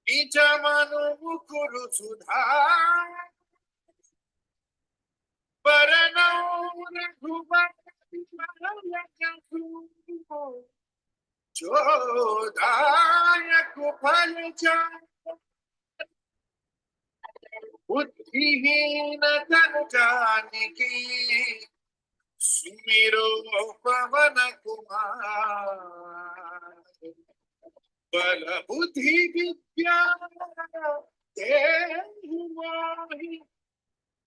নিজ মনো মুকুরু সুধা বরনৌ রঘুবর जोदायक फल बुद्धिहीन तन जानिके सुमिरो पवन कुमार बल बुद्धि विद्या देहु मोहि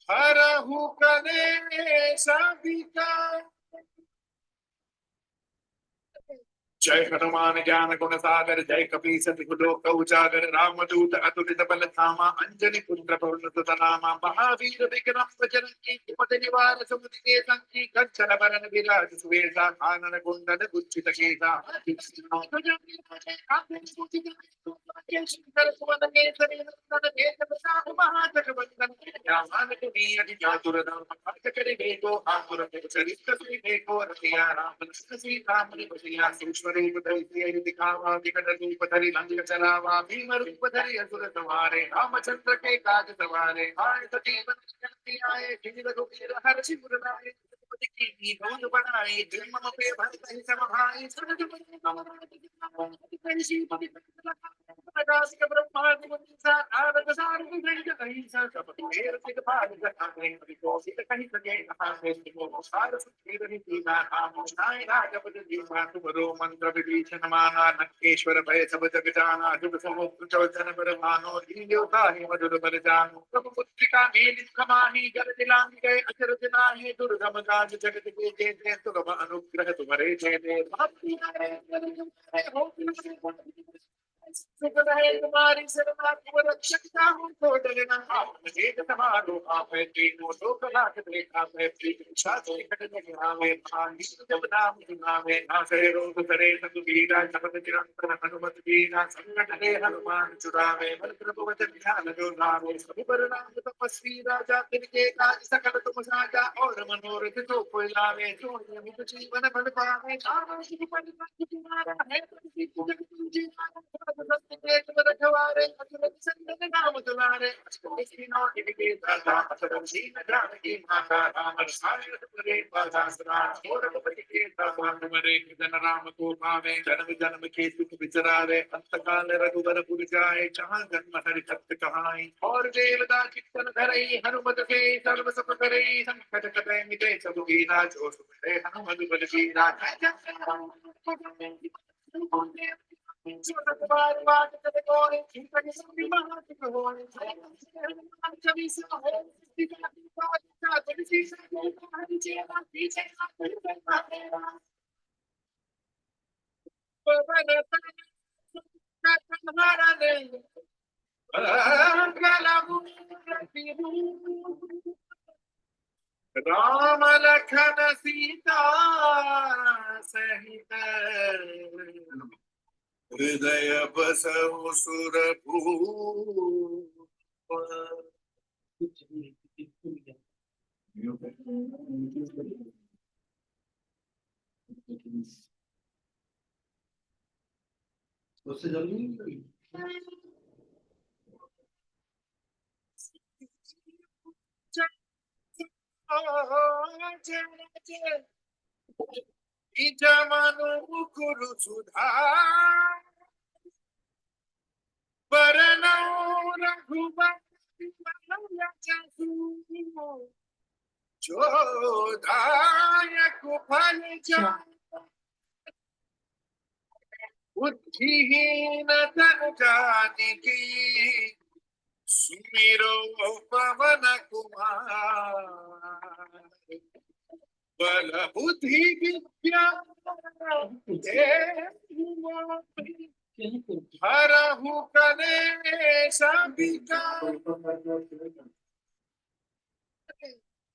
हरहु कलेश विकार। जय हनुमान ज्ञान गुण सागर जय कपीस लोक उजागर रामदूत अतुलित बल धामा अंजनी पुत्र पवन सुत नामा महावीर विक्रम बजरंगी कुमति निवार सुमति के संगी कंचन बरन विराज सुवेशा कानन कुंडल कुंचित केसा शंकर सुवन केसरी नंदन तेज प्रताप महाजगवंदन रामान कुटिया चातुर दाम भक्त करे देखो आतुर चरित्र से देखो रतिया राम सीता मणि बसिया सूक्ष्म रूप धरि दिखावा विकट रूप धरि लंक चलावा भीम रूप धरि असुर संहारे रामचंद्र के काज सवारे हाय सजीवन शक्ति आए जिन रघुवीर हर्षि उर लाए की भवन बनाए जन्म पे भक्त ही सब भाई सरज बन प्रकाश के ब्रह्मादि मुनीसा नारद सारद सहित अहिंसा सब तेर सिद्ध भाग कथाएं को सिद्ध कहि सके कथा से को सार सुखी रही दीना नाम नाय राजपद दीना तुमरो मंत्र विभीषण माना नक्केश्वर भय सब जग जाना जुग समुद्र चौचन पर भानो दीन देवता ही मधुर बल जानो प्रभु पुत्रिका मेल खमाही जल दिलांग गए अचरज नाहि दुर्गम काज जगत के जेते सुलभ अनुग्रह तुम्हारे जेते भक्ति हो तुम्हारी शरणा तुम रक्षकता हूँ तो डरना जेत समारो आप तीनों लोक लाख देखा है प्रीत इच्छा से कट निहावे पानी जब नाम सुनावे ना से रोग करे सब पीड़ा जपत निरंतर हनुमत वीरा संकट हरे हनुमान छुड़ावे बल प्रभु वचन ध्यान जो लावे सब पर नाम तपस्वी राजा तिनके काज सकल तुम साजा और मनोरथ जो कोई लावे जो नियमित जीवन बल पावे नाम श्री पंडित तुम्हारा है जगत जीवन रखवारे संत नाम तुम्हारे के दाता सीन ग्राम की माता राम सारे तुमरे बाधा सदा और के दाता तुम्हारे जन राम को पावे जन्म जन्म के सुख विचरावे अंत काल रघुवर पुर जाए जहाँ जन्म हरि भक्त कहाई और देवता चित्तन धरई हनुमत से सर्व सुख करई संकट कटे मिटे सब कीना जो सुमिरे हनुमत बल कीना बार बार कद कोई चिंतन सुनि महात होय छवि से हो दिखा दिखा जगसी से हरि चेला पीछे पवन तुम्हारा नहीं राम लखन सीता सहित हृदय बसहु सुरभूप। उससे जल्दी मनु मुकुरु सुधा बरनौ रघुबर जोदायक फल बुद्धिहीन तन जानिके सुमिरो पवन कुमार बल बुद्धि विद्या देहु मोहि हरहु कलेश विकार।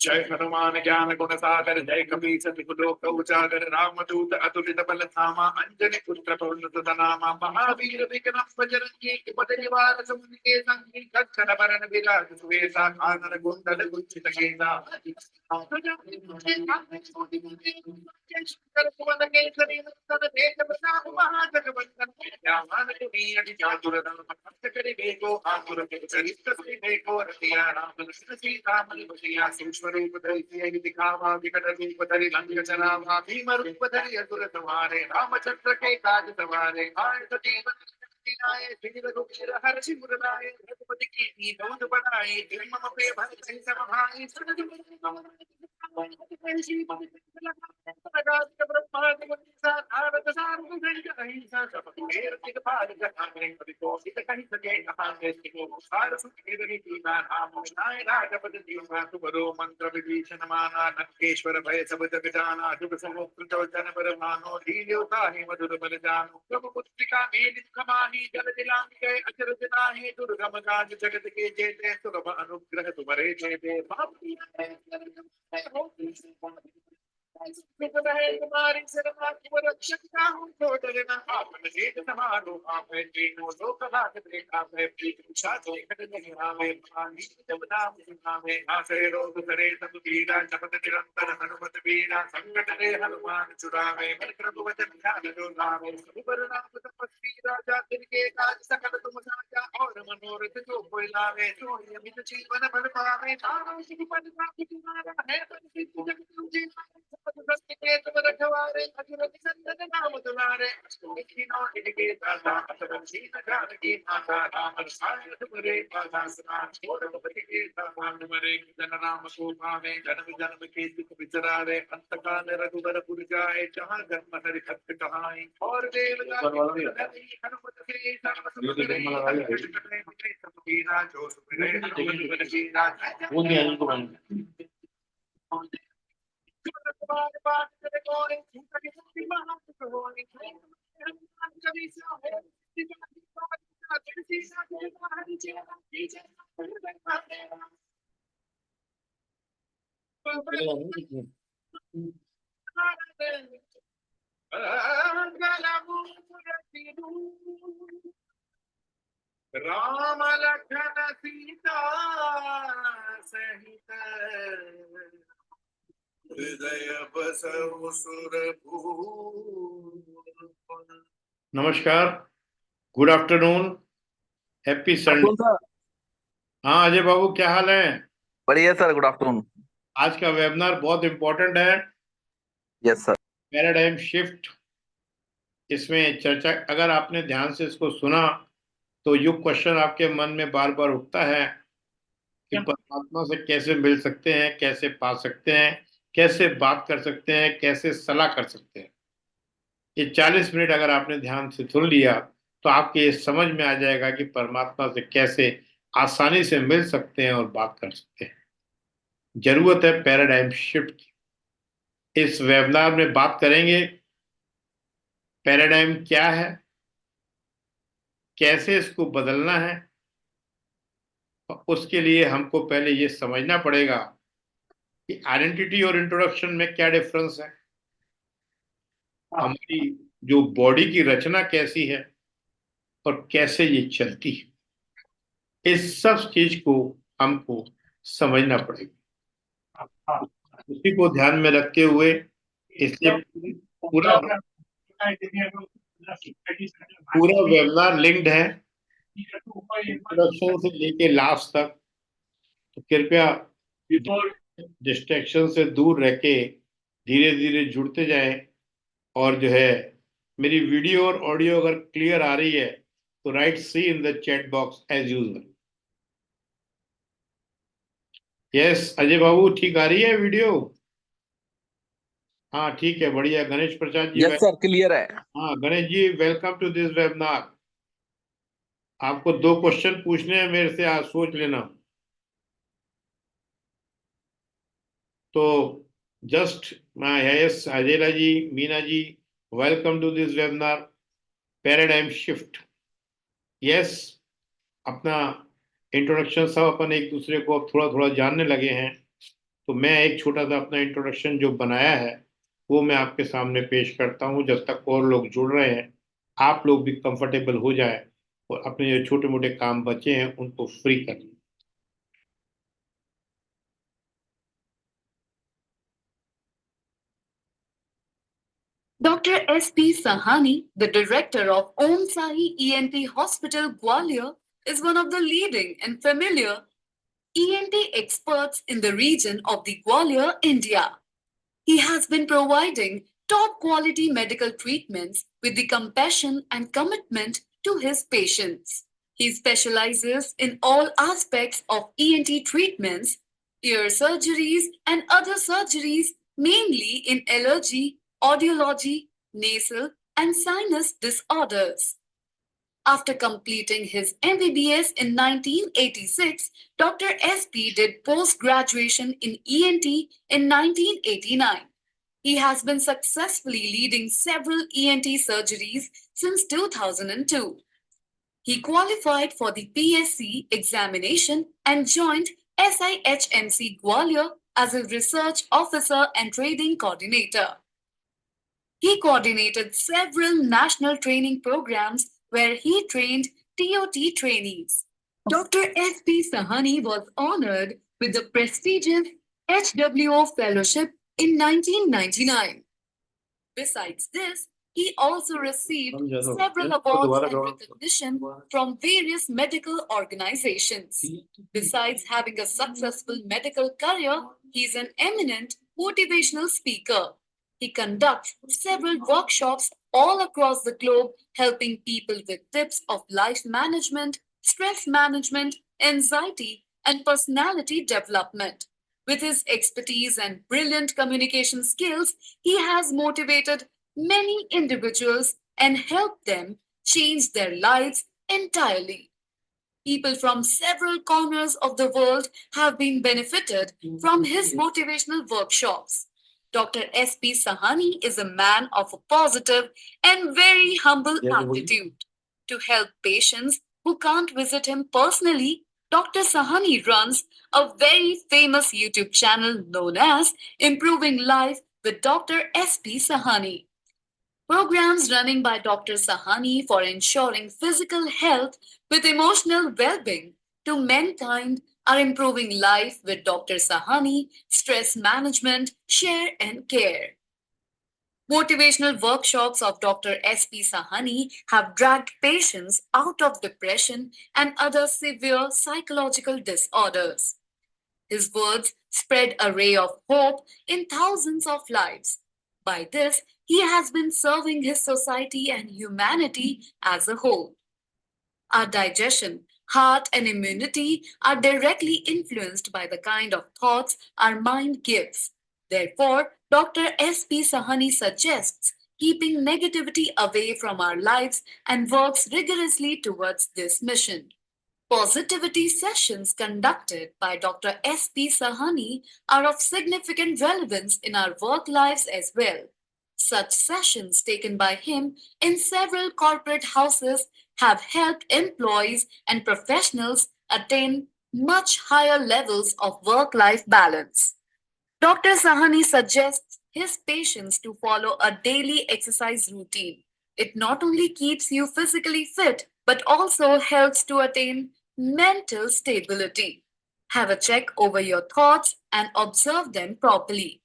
जय हनुमान ज्ञान गुण सागर जय कपीस तिहु लोक उजागर रामदूत अतुलित बल धामा अंजनी पुत्र पवन सुत नामा महावीर विक्रम बजरंगी कुमति निवार सुमति के संगी कंचन बरन विराज सुवेसा कानन कुंडल कुंचित केसा शंकर सुवन केसरी नंदन तेज प्रताप महाजगवंदन ज्ञान गुणी अति चातुर धर्म करि देखो आतुर के चरित्र से देखो रतिया राम लक्ष्मण सीता मन बसिया सूक्ष्म रूप धरि सियहि दिखावा विकट रूप धरि लंक जरावा भीम रूप धरि असुर संहारे रामचंद्र के काज सवारे आए जीवन आए श्री रघुवीर हर शिवर लाए रघुपति की बहुत बनाए मम पे भक्त सब भाई मंत्र विभीषण माना लंकेश्वर भय सब जग जाना जुग समुद्र जन पर मानो लील्योता ही मधुर बल जानो प्रभु पुत्रिका मेलित कमाही जल दिलांग गए अचर दिलाही दुर्गम काज जगत के जेते सुगम अनुग्रह तुम्हारे जेते तुम्हारी शरण रक्षकता हूँ तो डरना आपन जीत समारो आप तीनों लोक हाथ देखा है प्रीत पूछा तो कट नहीं आवे पानी जब नाम सुनावे आसे रोग करे सब पीरा जपत निरंतर हनुमत वीरा संकट रे हनुमान छुड़ावे मन क्रम वचन ध्यान जो लावे सुबर नाम तपस्वी राजा तिनके काज सकल तुम साजा और मनोरथ जो कोई लावे तो यमित जीवन बल पावे तारो सुख पद प्राप्त तुम्हारा है पर सिद्ध जग तुझे के तुम रखवारे अखिल संतन नाम तुम्हारे लिखिनो इनके दाता अतरम सीन जान की माता राम साय तुम्हारे पादा स्नान छोड़ पति के दाता तुम्हारे जन नाम को पावे जन्म जन्म के दुख बिसरारे अंत काल रघुबर पुर जाए जहाँ जन्म हरि भक्त कहाई और देवता हनुमत के सर्व सुख करे सब कीना जो सुमिरे हनुमत बल कीना राम लखन सीता सहित हृदय बसहु सुरभूप। नमस्कार, good afternoon, happy Sunday. Sir हाँ अजय बाबू, क्या हाल है? बढ़िया सर, गुड आफ्टरनून। आज का वेबिनार बहुत इम्पोर्टेंट है। Yes sir. पैराडाइम शिफ्ट, इसमें चर्चा, अगर आपने ध्यान से इसको सुना तो ये क्वेश्चन आपके मन में बार बार उठता है कि परमात्मा से कैसे मिल सकते हैं, कैसे पा सकते हैं, कैसे बात कर सकते हैं, कैसे सलाह कर सकते हैं। ये 40 मिनट अगर आपने ध्यान से सुन लिया तो आपके ये समझ में आ जाएगा कि परमात्मा से कैसे आसानी से मिल सकते हैं और बात कर सकते हैं। जरूरत है पैराडाइम शिफ्ट की। इस वेबिनार में बात करेंगे पैराडाइम क्या है, कैसे इसको बदलना है। और उसके लिए हमको पहले ये समझना पड़ेगा कि आइडेंटिटी और इंट्रोडक्शन में क्या डिफरेंस है, हमारी जो बॉडी की रचना कैसी है और कैसे ये चलती है। इस सब चीज को हमको समझना पड़ेगा। उसी को ध्यान में रखते हुए इसलिए पूरा वेबिनार लिंक्ड है इंट्रोडक्शन से लेके लास्ट तक। तो कृपया डिस्ट्रैक्शन से दूर रह के धीरे धीरे जुड़ते जाएं। और जो है, मेरी वीडियो और ऑडियो अगर क्लियर आ रही है तो right see in the chat box as usual. Yes Ajay Babu, ठीक आ रही है वीडियो? हाँ ठीक है, बढ़िया। Ganesh Prasad ji, yes sir, clear है। हाँ Ganesh ji, welcome to this webinar. आपको 2 क्वेश्चन पूछने हैं मेरे से, आज सोच लेना। तो जस्ट यस अजयला ji, Meena ji, welcome to this webinar paradigm shift. Yes, अपना इंट्रोडक्शन सब अपन एक दूसरे को अब थोड़ा थोड़ा जानने लगे हैं। तो मैं एक छोटा सा अपना इंट्रोडक्शन जो बनाया है वो मैं आपके सामने पेश करता हूँ, जब तक और लोग जुड़ रहे हैं आप लोग भी कंफर्टेबल हो जाए और अपने जो छोटे मोटे काम बचे हैं उनको फ्री कर लें। Dr. S.P. Sahani, the director of Om Sahi ENT Hospital, Gwalior, is one of the leading and familiar ENT experts in the region of the Gwalior, India. He has been providing top quality medical treatments with the compassion and commitment to his patients. He specializes in all aspects of ENT treatments, ear surgeries, and other surgeries, mainly in allergy, audiology, nasal, and sinus disorders. After completing his MBBS in 1986, Dr. SP did post-graduation in ENT in 1989. He has been successfully leading several ENT surgeries since 2002. He qualified for the PSC examination and joined SIHMC Gwalior as a research officer and training coordinator. He coordinated several national training programs where he trained TOT trainees. Dr. S.P. Sahani was honored with the prestigious HWO Fellowship in 1999. Besides this, he also received several awards and recognition from various medical organizations. Besides having a successful medical career, he is an eminent motivational speaker. He conducts several workshops all across the globe, helping people with tips of life management, stress management, anxiety, and personality development. With his expertise and brilliant communication skills, he has motivated many individuals and helped them change their lives entirely. People from several corners of the world have been benefited from his motivational workshops. Dr. S.P. Sahani is a man of a positive and very humble attitude. To help patients who can't visit him personally, Dr. Sahani runs a very famous YouTube channel known as Improving Life with Dr. S.P. Sahani. Programs running by Dr. Sahani for ensuring physical health with emotional well-being to mankind are Improving Life with Dr. Sahani, Stress Management, Share and Care. Motivational workshops of Dr. S.P. Sahani have dragged patients out of depression and other severe psychological disorders. His words spread a ray of hope in thousands of lives. By this, he has been serving his society and humanity as a whole. Our digestion, heart, and immunity are directly influenced by the kind of thoughts our mind gives. Therefore, Dr. S.P. Sahani suggests keeping negativity away from our lives and works rigorously towards this mission. Positivity sessions conducted by Dr. S.P. Sahani are of significant relevance in our work lives as well. Such sessions taken by him in several corporate houses have helped employees and professionals attain much higher levels of work-life balance. Dr. Sahani suggests his patients to follow a daily exercise routine. It not only keeps you physically fit, but also helps to attain mental stability. Have a check over your thoughts and observe them properly.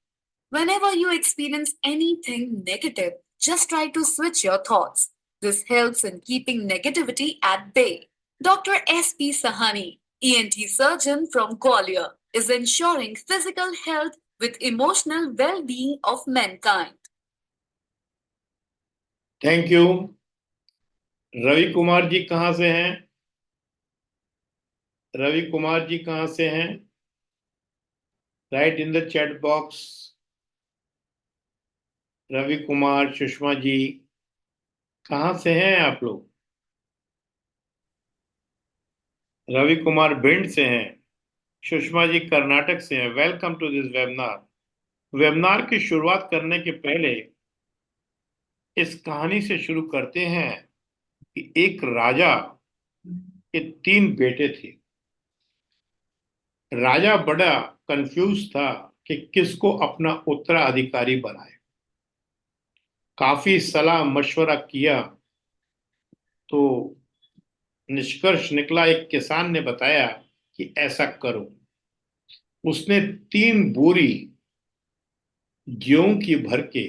Whenever you experience anything negative, just try to switch your thoughts. This helps in keeping negativity at bay. Dr. S.P. Sahani, ENT surgeon from Gwalior, is ensuring physical health with emotional well-being of mankind. Thank you. Ravi Kumar ji कहाँ से हैं? रवि कुमार जी कहाँ से हैं? Right in the chat box. Ravi Kumar, Sushma ji कहाँ से हैं आप लोग? रवि कुमार भिंड से हैं, सुषमा जी कर्नाटक से हैं। Welcome to this webinar. Webinar की शुरुआत करने के पहले इस कहानी से शुरू करते हैं कि एक राजा के 3 बेटे थे। राजा बड़ा कंफ्यूज था कि किसको अपना उत्तराधिकारी बनाए। काफी सलाह मशवरा किया तो निष्कर्ष निकला, एक किसान ने बताया कि ऐसा करो। उसने 3 बोरी गेहूं की भर के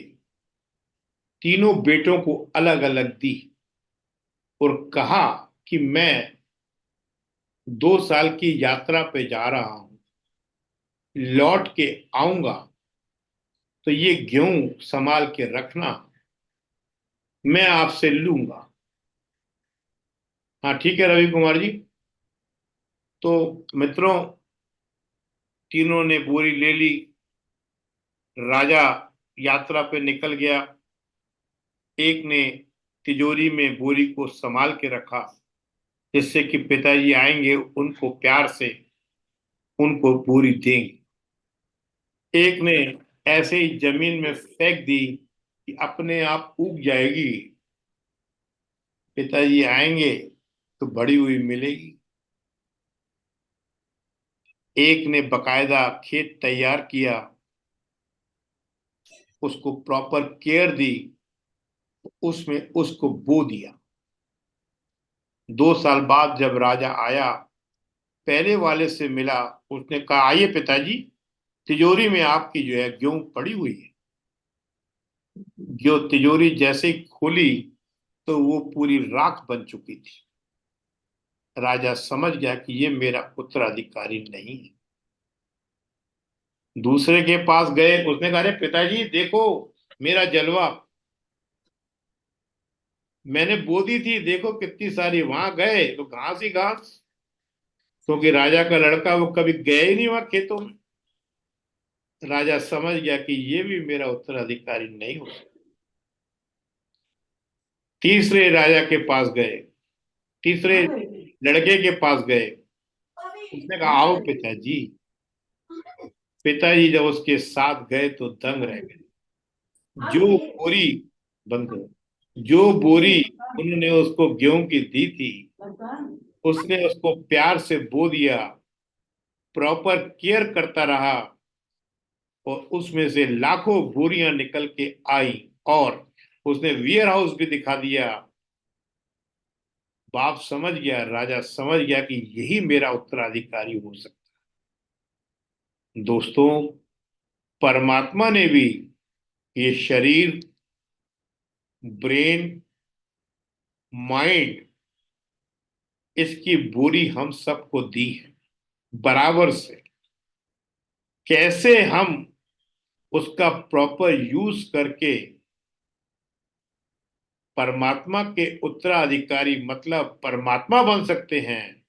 तीनों बेटों को अलग अलग दी और कहा कि मैं 2 साल की यात्रा पे जा रहा हूं, लौट के आऊंगा तो ये गेहूं संभाल के रखना, मैं आपसे लूंगा। हाँ ठीक है रवि कुमार जी। तो मित्रों, तीनों ने बोरी ले ली, राजा यात्रा पे निकल गया। एक ने तिजोरी में बोरी को संभाल के रखा, जिससे कि पिताजी आएंगे उनको प्यार से उनको बोरी देंगे। एक ने ऐसे ही जमीन में फेंक दी कि अपने आप उग जाएगी, पिताजी आएंगे तो बड़ी हुई मिलेगी। एक ने बकायदा खेत तैयार किया, उसको प्रॉपर केयर दी, उसमें उसको बो दिया। 2 साल बाद जब राजा आया, पहले वाले से मिला, उसने कहा आइए पिताजी, तिजोरी में आपकी जो है गेहूं पड़ी हुई है। जो तिजोरी जैसे ही खोली तो वो पूरी राख बन चुकी थी। राजा समझ गया कि ये मेरा उत्तराधिकारी नहीं है। दूसरे के पास गए, उसने कहा अरे पिताजी देखो मेरा जलवा, मैंने बो दी थी, देखो कितनी सारी। वहां गए तो घास ही घास, क्योंकि राजा का लड़का वो कभी गए ही नहीं वहां खेतों में। राजा समझ गया कि ये भी मेरा उत्तराधिकारी नहीं हो सकता। तीसरे राजा के पास गए, तीसरे लड़के के पास गए, उसने कहा आओ पिताजी। पिताजी जब उसके साथ गए तो दंग रह गए। जो बोरी बंद करो, जो बोरी उन्होंने उसको गेहूं की दी थी, उसने उसको प्यार से बो दिया, प्रॉपर केयर करता रहा और उसमें से लाखों बोरियां निकल के आई। और उसने वेयर हाउस भी दिखा दिया। बाप समझ गया, राजा समझ गया कि यही मेरा उत्तराधिकारी हो सकता है। दोस्तों, परमात्मा ने भी ये शरीर, ब्रेन, माइंड, इसकी बोरी हम सबको दी है बराबर से। कैसे हम उसका प्रॉपर यूज करके परमात्मा के उत्तराधिकारी मतलब परमात्मा बन सकते हैं,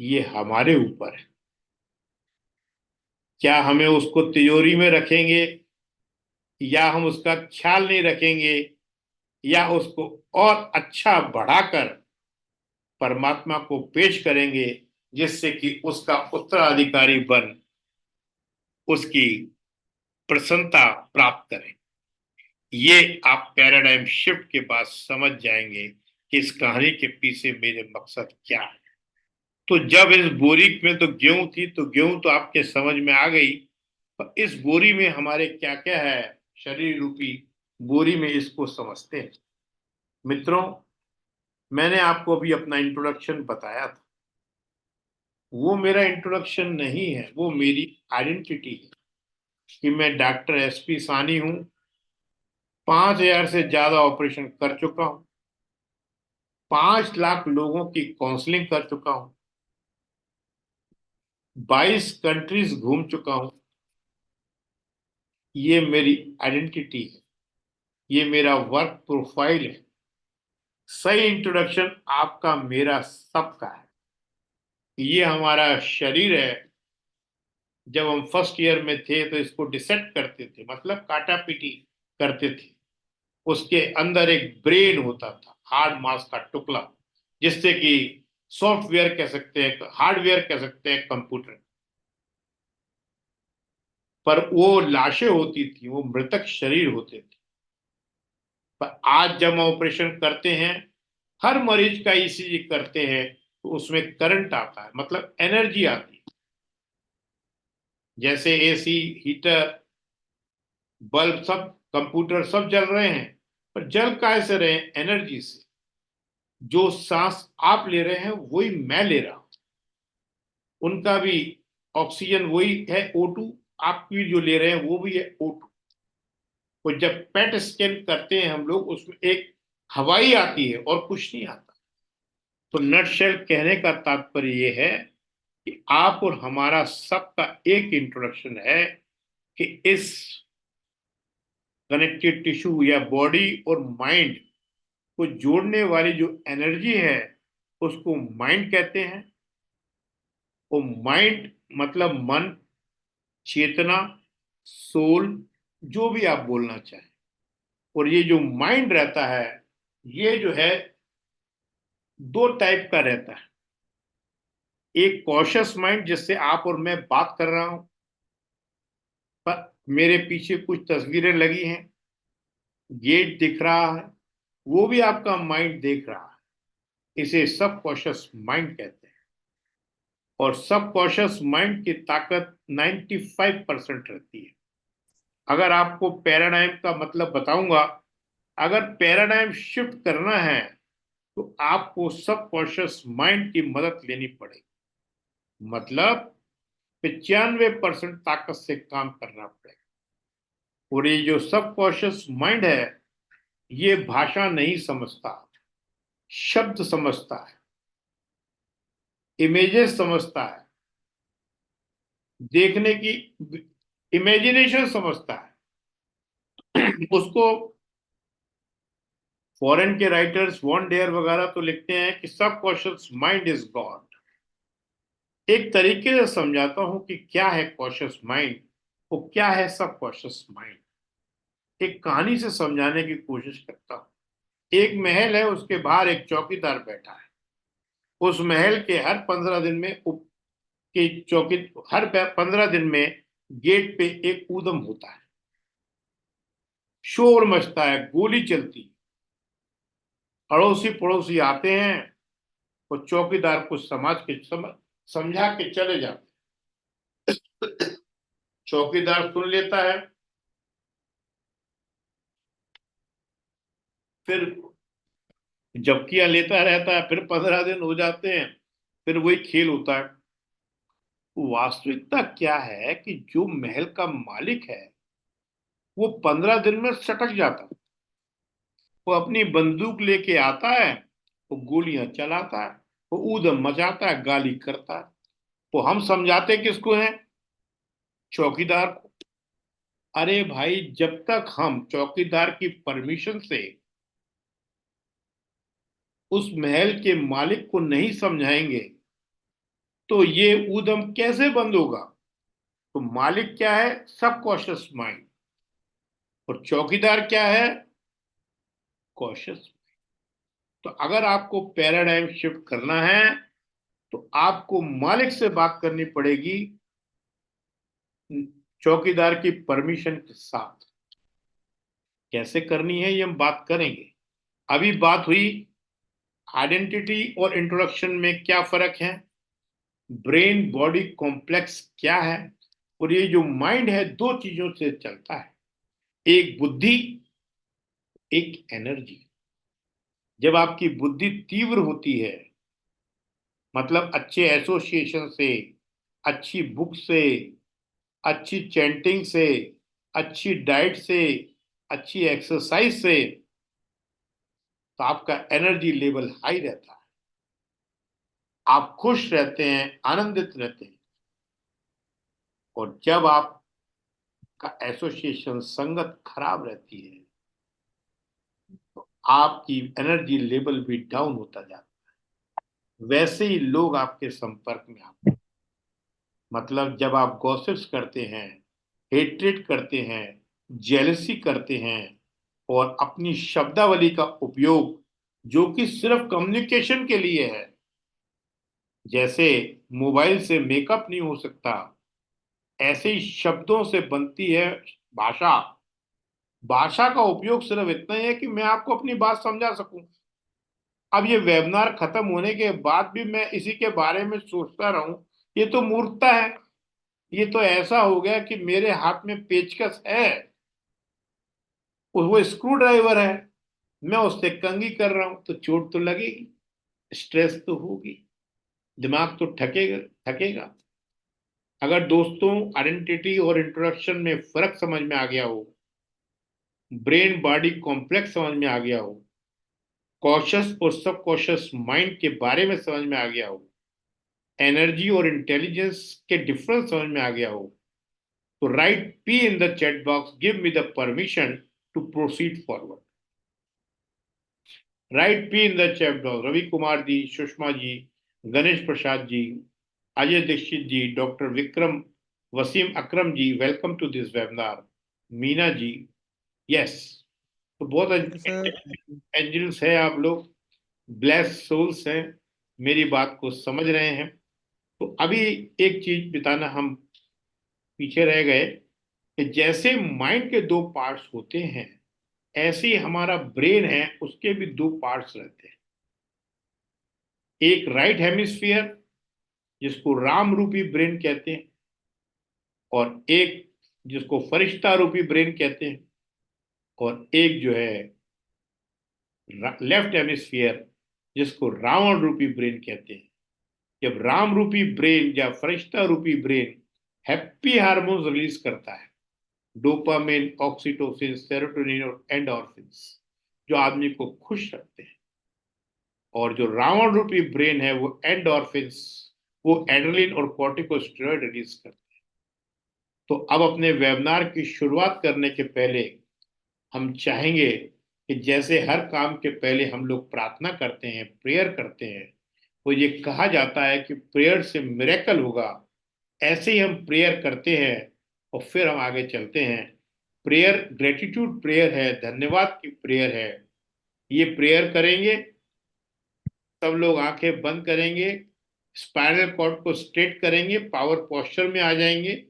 ये हमारे ऊपर है। क्या हमें उसको तिजोरी में रखेंगे, या हम उसका ख्याल नहीं रखेंगे, या उसको और अच्छा बढ़ाकर परमात्मा को पेश करेंगे, जिससे कि उसका उत्तराधिकारी बन उसकी प्रसन्नता प्राप्त करें। ये आप पैराडाइम शिफ्ट के बाद समझ जाएंगे कि इस कहानी के पीछे मेरे मकसद क्या है। तो जब इस बोरी में तो गेहूं थी, तो गेहूं तो आपके समझ में आ गई, तो इस बोरी में हमारे क्या क्या है, शरीर रूपी बोरी में, इसको समझते हैं। मित्रों, मैंने आपको अभी अपना इंट्रोडक्शन बताया था। वो मेरा इंट्रोडक्शन नहीं है, वो मेरी आइडेंटिटी है कि मैं डॉक्टर एसपी सानी हूं। 5,000 से ज्यादा ऑपरेशन कर चुका हूं, 5 लाख लोगों की काउंसलिंग कर चुका हूं, 22 कंट्रीज घूम चुका हूं। ये मेरी आइडेंटिटी है, ये मेरा वर्क प्रोफाइल है। सही इंट्रोडक्शन आपका मेरा सबका है। ये हमारा शरीर है। जब हम फर्स्ट ईयर में थे तो इसको डिसेक्ट करते थे, मतलब काटा पीटी करते थे। उसके अंदर एक ब्रेन होता था, हार्ड मास का टुकड़ा, जिससे कि सॉफ्टवेयर कह सकते हैं, हार्डवेयर कह सकते हैं कंप्यूटर। पर वो लाशें होती थी, वो मृतक शरीर होते थे। पर आज जब हम ऑपरेशन करते हैं, हर मरीज का ईसीजी करते हैं, तो उसमें करंट आता है, मतलब एनर्जी आती है। जैसे एसी, हीटर, बल्ब, सब कंप्यूटर सब जल रहे हैं, पर जल काहे से रहे हैं? एनर्जी से। जो सांस आप ले रहे हैं वही मैं ले रहा हूं, उनका भी ऑक्सीजन वही है O2, आप भी जो ले रहे हैं वो भी है O2। तो जब पेट स्कैन करते हैं हम लोग, उसमें एक हवाई आती है और कुछ नहीं आता। तो नटशेल कहने का तात्पर्य ये है कि आप और हमारा सबका एक इंट्रोडक्शन है कि इस कनेक्टेड टिश्यू या बॉडी और माइंड को जोड़ने वाली जो एनर्जी है उसको माइंड कहते हैं। वो माइंड मतलब मन, चेतना, सोल, जो भी आप बोलना चाहें। और ये जो माइंड रहता है, ये जो है दो टाइप का रहता है। एक कॉशियस माइंड, जिससे आप और मैं बात कर रहा हूं, पर मेरे पीछे कुछ तस्वीरें लगी हैं, गेट दिख रहा है, वो भी आपका माइंड देख रहा है। इसे सब कॉशियस माइंड कहते हैं। और सब कॉशियस माइंड की ताकत 95% रहती है। अगर आपको पैराडाइम का मतलब बताऊंगा, अगर पैराडाइम शिफ्ट करना है तो आपको सब कॉशियस माइंड की मदद लेनी पड़ेगी। मतलब 95% ताकत से काम करना पड़ेगा। और ये जो सब कॉशियस माइंड है, ये भाषा नहीं समझता, शब्द समझता है, इमेजेस समझता है, देखने की इमेजिनेशन समझता है। उसको फॉरेन के राइटर्स वॉन डेयर वगैरह तो लिखते हैं कि सब कॉशियस माइंड इज गॉड। एक तरीके से समझाता हूं कि क्या है कॉशियस माइंड और क्या है सब कॉशियस माइंड। एक कहानी से समझाने की कोशिश करता हूं। एक महल है, उसके बाहर एक चौकीदार बैठा है। उस महल के हर 15 दिन में के चौकी हर 15 दिन में गेट पे एक ऊधम होता है, शोर मचता है, गोली चलती, अड़ोसी पड़ोसी आते हैं और चौकीदार को समझा के चले जाते। चौकीदार सुन लेता है, फिर जबकियां लेता रहता है, फिर 15 दिन हो जाते हैं, फिर वही खेल होता है। वास्तविकता क्या है कि जो महल का मालिक है वो 15 दिन में सटक जाता है। वो अपनी बंदूक लेके आता है, वो गोलियां चलाता है, वो ऊधम मचाता है, गाली करता है। वो हम समझाते किसको हैं? चौकीदार को। अरे भाई, जब तक हम चौकीदार की परमिशन से उस महल के मालिक को नहीं समझाएंगे तो ये ऊधम कैसे बंद होगा? तो मालिक क्या है? सब कॉशियस माइंड। और चौकीदार क्या है? कॉशियस। तो अगर आपको पैराडाइम शिफ्ट करना है तो आपको मालिक से बात करनी पड़ेगी, चौकीदार की परमिशन के साथ। कैसे करनी है ये हम बात करेंगे। अभी बात हुई आइडेंटिटी और इंट्रोडक्शन में क्या फर्क है, ब्रेन बॉडी कॉम्प्लेक्स क्या है। और ये जो माइंड है दो चीजों से चलता है, एक बुद्धि, एक एनर्जी। जब आपकी बुद्धि तीव्र होती है, मतलब अच्छे एसोसिएशन से, अच्छी बुक से, अच्छी चैंटिंग से, अच्छी डाइट से, अच्छी एक्सरसाइज से, तो आपका एनर्जी लेवल हाई रहता है, आप खुश रहते हैं, आनंदित रहते हैं। और जब आपका एसोसिएशन, संगत खराब रहती है, तो आपकी एनर्जी लेवल भी डाउन होता जाता है। वैसे ही लोग आपके संपर्क में आते हैं। मतलब जब आप गॉसिप्स करते हैं, हेट्रेट करते हैं, जेलसी करते हैं और अपनी शब्दावली का उपयोग जो कि सिर्फ कम्युनिकेशन के लिए है, जैसे मोबाइल से मेकअप नहीं हो सकता, ऐसे ही शब्दों से बनती है भाषा। भाषा का उपयोग सिर्फ इतना ही है कि मैं आपको अपनी बात समझा सकूं। अब ये वेबिनार खत्म होने के बाद भी मैं इसी के बारे में सोचता रहूं, ये तो मूर्खता है। ये तो ऐसा हो गया कि मेरे हाथ में पेचकस है, वो स्क्रू ड्राइवर है, मैं उससे कंघी कर रहा हूं, तो चोट तो लगेगी, स्ट्रेस तो होगी, दिमाग तो थकेगा थकेगा। अगर दोस्तों आइडेंटिटी और इंट्रोडक्शन में फर्क समझ में आ गया हो, ब्रेन बॉडी कॉम्प्लेक्स समझ में आ गया हो, कॉशियस और सब कॉशियस माइंड के बारे में समझ में आ गया हो, एनर्जी और इंटेलिजेंस के डिफरेंस समझ में आ गया हो, तो write P in the chat box, give me the permission to proceed forward. Write P in the chat box, Ravi Kumar ji, Sushma ji, Ganesh Prasad ji, Ajay Dikshit ji, doctor Vikram, Wasim Akram ji, welcome to this webinar, Meena ji, yes. तो बहुत सर एंजल्स है आप लोग, ब्लेस सोल्स हैं, मेरी बात को समझ रहे हैं। तो अभी एक चीज बताना हम पीछे रह गए कि जैसे माइंड के दो पार्ट्स होते हैं, ऐसे ही हमारा ब्रेन है, उसके भी दो पार्ट्स रहते हैं। एक राइट हेमिस्फीयर जिसको राम रूपी ब्रेन कहते हैं, और एक जिसको फरिश्ता रूपी ब्रेन कहते हैं, और एक जो है लेफ्ट हेमिस्फीयर जिसको रावण रूपी ब्रेन कहते हैं। जब राम रूपी ब्रेन या फरिश्ता रूपी ब्रेन हैप्पी हार्मोन्स रिलीज करता है, डोपामिन, ऑक्सीटोसिन, सेरोटोनिन और एंडोर्फिन्स, जो आदमी को खुश रखते हैं, और जो रावण रूपी ब्रेन है वो एंडोर्फिन्स, वो एड्रेनलिन और कॉर्टिकोस्टेरॉइड रिलीज करते हैं। तो अब अपने वेबिनार की शुरुआत करने के पहले हम चाहेंगे कि जैसे हर काम के पहले हम लोग प्रार्थना करते हैं, प्रेयर करते हैं, वो ये कहा जाता है कि प्रेयर से मिरेकल होगा, ऐसे ही हम प्रेयर करते हैं और फिर हम आगे चलते हैं। प्रेयर ग्रेटिट्यूड प्रेयर है, धन्यवाद की प्रेयर है। ये प्रेयर करेंगे, सब लोग आंखें बंद करेंगे, स्पाइनल कॉर्ड को स्ट्रेट करेंगे, पावर पोस्चर में आ जाएंगे,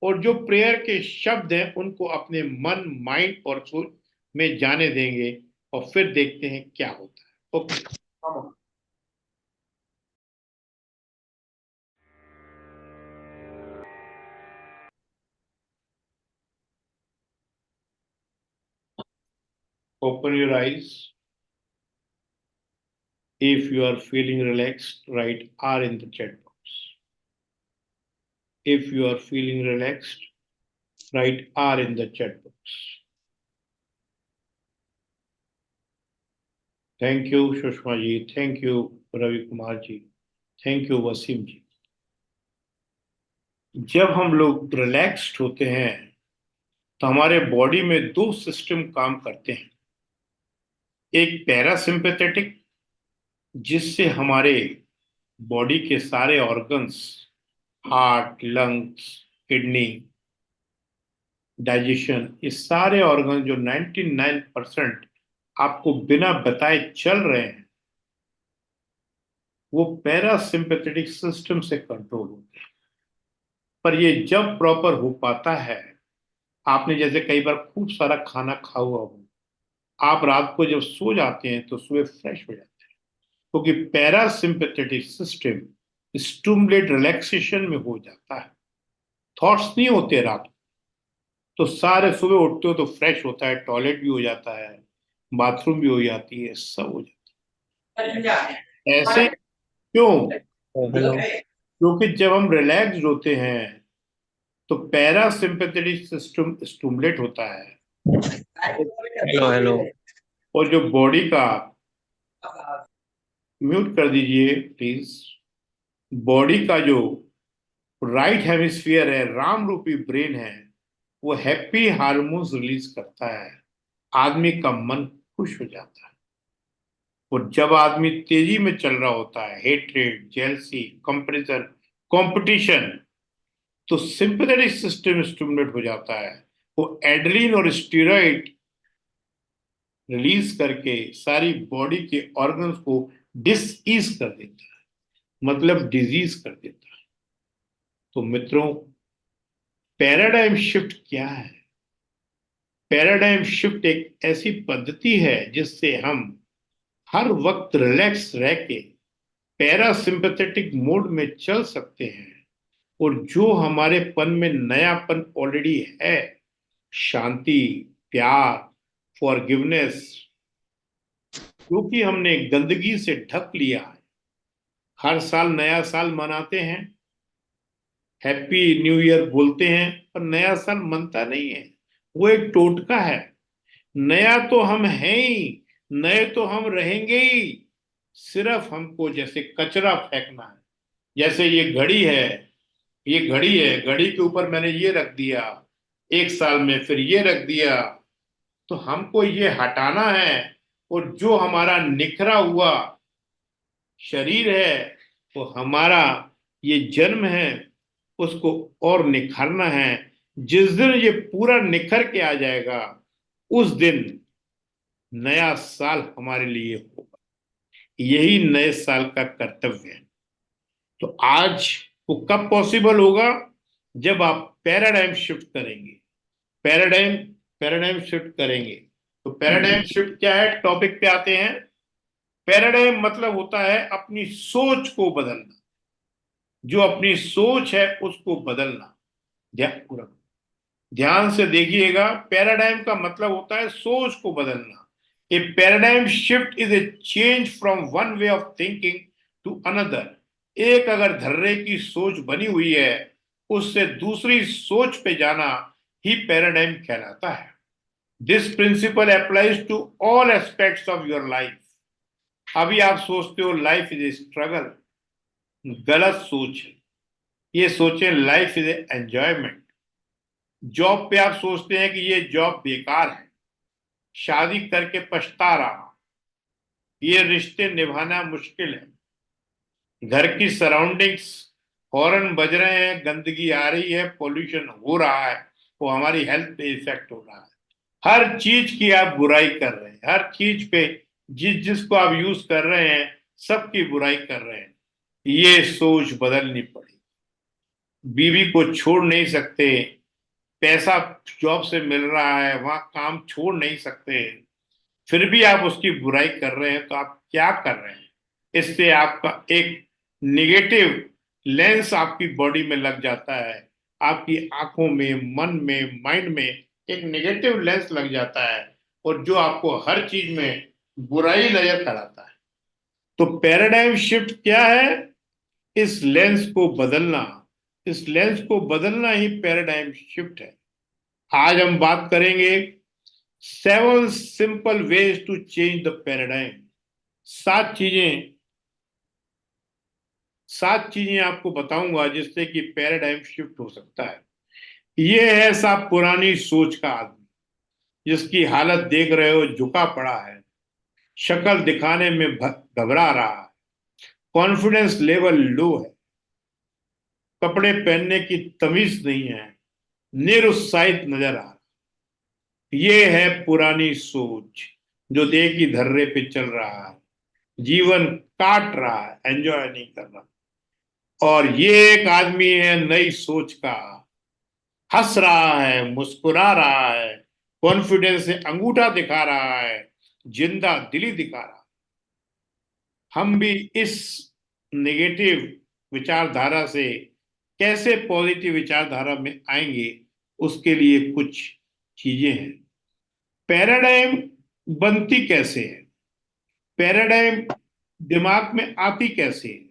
और जो प्रेयर के शब्द हैं उनको अपने मन, माइंड और सोल में जाने देंगे, और फिर देखते हैं क्या होता है। Okay, open your eyes. If you are feeling relaxed, write R in the chat box. If you are feeling relaxed, write R in the chat box. Thank you, Sushma ji. Thank you, Ravi Kumar ji. Thank you, Wasim ji. जब हम लोग relaxed होते हैं तो हमारे body में दो system काम करते हैं। एक पैरासिम्पैथेटिक, जिससे हमारे बॉडी के सारे organs, heart, lungs, kidney, digestion, ये सारे ऑर्गन जो 99% आपको बिना बताए चल रहे हैं, वो पैरासिम्पैथेटिक सिस्टम से कंट्रोल होते हैं। पर ये जब प्रॉपर हो पाता है, आपने जैसे कई बार खूब सारा खाना खा हुआ हो, आप रात को जब सो जाते हैं तो सुबह फ्रेश हो जाते हैं, क्योंकि पैरासिम्पैथेटिक सिस्टम स्टिमुलेट रिलैक्सेशन में हो जाता है। थॉट्स नहीं होते रात को, तो सारे सुबह उठते हो तो फ्रेश होता है, टॉयलेट भी हो जाता है, बाथरूम भी हो जाती है, सब हो जाता है। ऐसे क्यों? हेलो क्योंकि जब हम रिलैक्स्ड होते हैं तो पैरासिम्पैथेटिक सिस्टम स्टिमुलेट होता है, हेलो हेलो और जो बॉडी का, म्यूट कर दीजिए प्लीज, बॉडी का जो राइट हेमिस्फीयर है, राम रूपी ब्रेन है, वो हैप्पी हार्मोन्स रिलीज करता है, आदमी का मन खुश हो जाता है। और जब आदमी तेजी में चल रहा होता है, हेट्रेड, जेलसी, कंपैरिजन, कंपटीशन, तो सिंपैथेटिक सिस्टम स्टिमुलेट हो जाता है, वो एड्रेनलिन और स्टेरॉइड रिलीज करके सारी बॉडी के ऑर्गन्स को डिसईज कर देता है, मतलब डिजीज कर देता है। तो मित्रों, पैराडाइम शिफ्ट क्या है? पैराडाइम शिफ्ट एक ऐसी पद्धति है जिससे हम हर वक्त रिलैक्स रह के पैरासिम्पैथेटिक मोड में चल सकते हैं, और जो हमारे पन में नयापन ऑलरेडी है, शांति, प्यार, फॉरगिवनेस, क्योंकि हमने गंदगी से ढक लिया है। हर साल नया साल मनाते हैं, हैप्पी न्यू ईयर बोलते हैं, पर नया साल मनता नहीं है। वो एक टोटका है। नया तो हम हैं ही, नए तो हम रहेंगे ही। सिर्फ हमको जैसे कचरा फेंकना है। जैसे ये घड़ी है, ये घड़ी है, घड़ी के ऊपर मैंने ये रख दिया, एक साल में फिर ये रख दिया, तो हमको ये हटाना है। और जो हमारा निखरा हुआ शरीर है, वो हमारा ये जन्म है, उसको और निखारना है। जिस दिन ये पूरा निखर के आ जाएगा, उस दिन नया साल हमारे लिए होगा। यही नए साल का कर्तव्य है। तो आज वो कब पॉसिबल होगा? जब आप पैराडाइम शिफ्ट करेंगे। पैराडाइम पैराडाइम शिफ्ट करेंगे। तो पैराडाइम शिफ्ट क्या है, टॉपिक पे आते हैं। पैराडाइम मतलब होता है अपनी सोच को बदलना। जो अपनी सोच है उसको बदलना। पूरा ध्यान से देखिएगा। पैराडाइम का मतलब होता है सोच को बदलना। A paradigm shift is a change from one way of thinking to another. एक अगर धर्रे की सोच बनी हुई है, उससे दूसरी सोच पे जाना ही पैराडाइम कहलाता है। This principle applies to all aspects of your life. अभी आप सोचते हो लाइफ इज ए स्ट्रगल, गलत सोच है। ये सोचें life is a enjoyment. Job पे आप सोचते हैं कि ये जॉब बेकार है, शादी करके पछता रहा, ये रिश्ते निभाना मुश्किल है, घर की सराउंडिंग्स, हॉर्न बज रहे हैं, गंदगी आ रही है, पोल्यूशन हो रहा है, वो हमारी हेल्थ पे इफेक्ट हो रहा है। हर चीज की आप बुराई कर रहे हैं, हर चीज पे जिसको आप यूज कर रहे हैं, सबकी बुराई कर रहे हैं। ये सोच बदलनी पड़ेगी। बीवी को छोड़ नहीं सकते, पैसा जॉब से मिल रहा है, वहां काम छोड़ नहीं सकते, फिर भी आप उसकी बुराई कर रहे हैं, तो आप क्या कर रहे हैं? इससे आपका एक निगेटिव लेंस आपकी बॉडी में लग जाता है। आपकी आंखों में, मन में, माइंड में एक नेगेटिव लेंस लग जाता है, और जो आपको हर चीज में बुराई नजर कराता है। तो पैराडाइम शिफ्ट क्या है? इस लेंस को बदलना। इस लेंस को बदलना ही पैराडाइम शिफ्ट है। आज हम बात करेंगे 7 simple ways to change the paradigm. 7 चीजें 7 चीजें आपको बताऊंगा जिससे कि पैराडाइम शिफ्ट हो सकता है। ये है साहब पुरानी सोच का आदमी, जिसकी हालत देख रहे हो, झुका पड़ा है, शक्ल दिखाने में घबरा रहा है, कॉन्फिडेंस लेवल लो है, कपड़े पहनने की तमीज नहीं है, निरुत्साहित नजर आ रहा। ये है पुरानी सोच, जो देह की धर्रे पे चल रहा है, जीवन काट रहा है, एंजॉय नहीं कर रहा। और ये एक आदमी है नई सोच का, हंस रहा है, मुस्कुरा रहा है, कॉन्फिडेंस से अंगूठा दिखा रहा है, जिंदा दिली दिखा रहा है। हम भी इस नेगेटिव विचारधारा से कैसे पॉजिटिव विचारधारा में आएंगे, उसके लिए कुछ चीजें हैं। पैराडाइम बनती कैसे है? पैराडाइम दिमाग में आती कैसे है?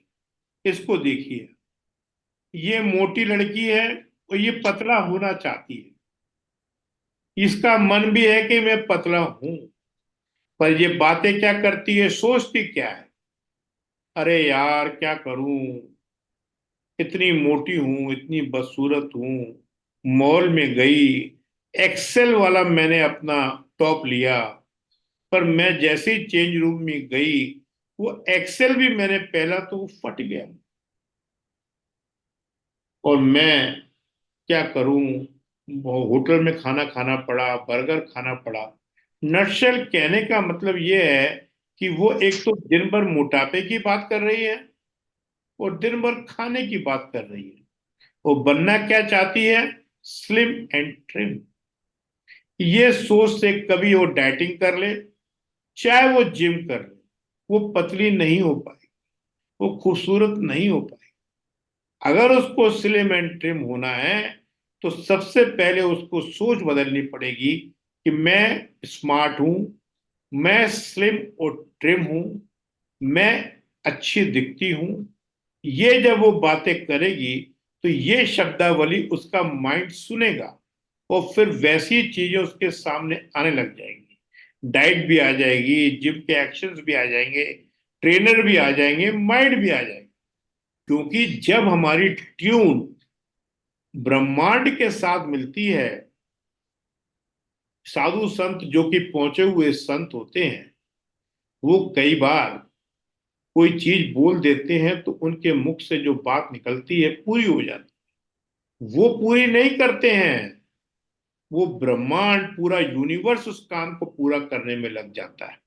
इसको देखिए। ये मोटी लड़की है और ये पतला होना चाहती है। इसका मन भी है कि मैं पतला हूं, पर ये बातें क्या करती है, सोचती क्या है? अरे यार क्या करूं, इतनी मोटी हूं, इतनी बदसूरत हूं, मॉल में गई, एक्सेल वाला मैंने अपना टॉप लिया, पर मैं जैसे ही चेंज रूम में गई, वो एक्सेल भी मैंने पहला तो वो फट गया, और मैं क्या करूं, होटल में खाना खाना पड़ा, बर्गर खाना पड़ा। नटशेल कहने का मतलब ये है कि वो एक तो दिन भर मोटापे की बात कर रही है, और दिन भर खाने की बात कर रही है। वो बनना क्या चाहती है? Slim and trim. ये सोच से कभी वो डाइटिंग कर ले, चाहे वो जिम कर ले, वो पतली नहीं हो पाई, वो खूबसूरत नहीं हो पाई। अगर उसको स्लिम एंड ट्रिम होना है तो सबसे पहले उसको सोच बदलनी पड़ेगी कि मैं स्मार्ट हूं, मैं स्लिम और ट्रिम हूं, मैं अच्छी दिखती हूं। ये जब वो बातें करेगी तो ये शब्दावली उसका माइंड सुनेगा और फिर वैसी चीजें उसके सामने आने लग जाएंगी। डाइट भी आ जाएगी, जिम के एक्शंस भी आ जाएंगे, ट्रेनर भी आ जाएंगे, माइंड भी आ जाएगा। क्योंकि जब हमारी ट्यून ब्रह्मांड के साथ मिलती है, साधु संत जो कि पहुंचे हुए संत होते हैं, वो कई बार कोई चीज बोल देते हैं तो उनके मुख से जो बात निकलती है पूरी हो जाती है। वो पूरी नहीं करते हैं, वो ब्रह्मांड पूरा यूनिवर्स उस काम को पूरा करने में लग जाता है।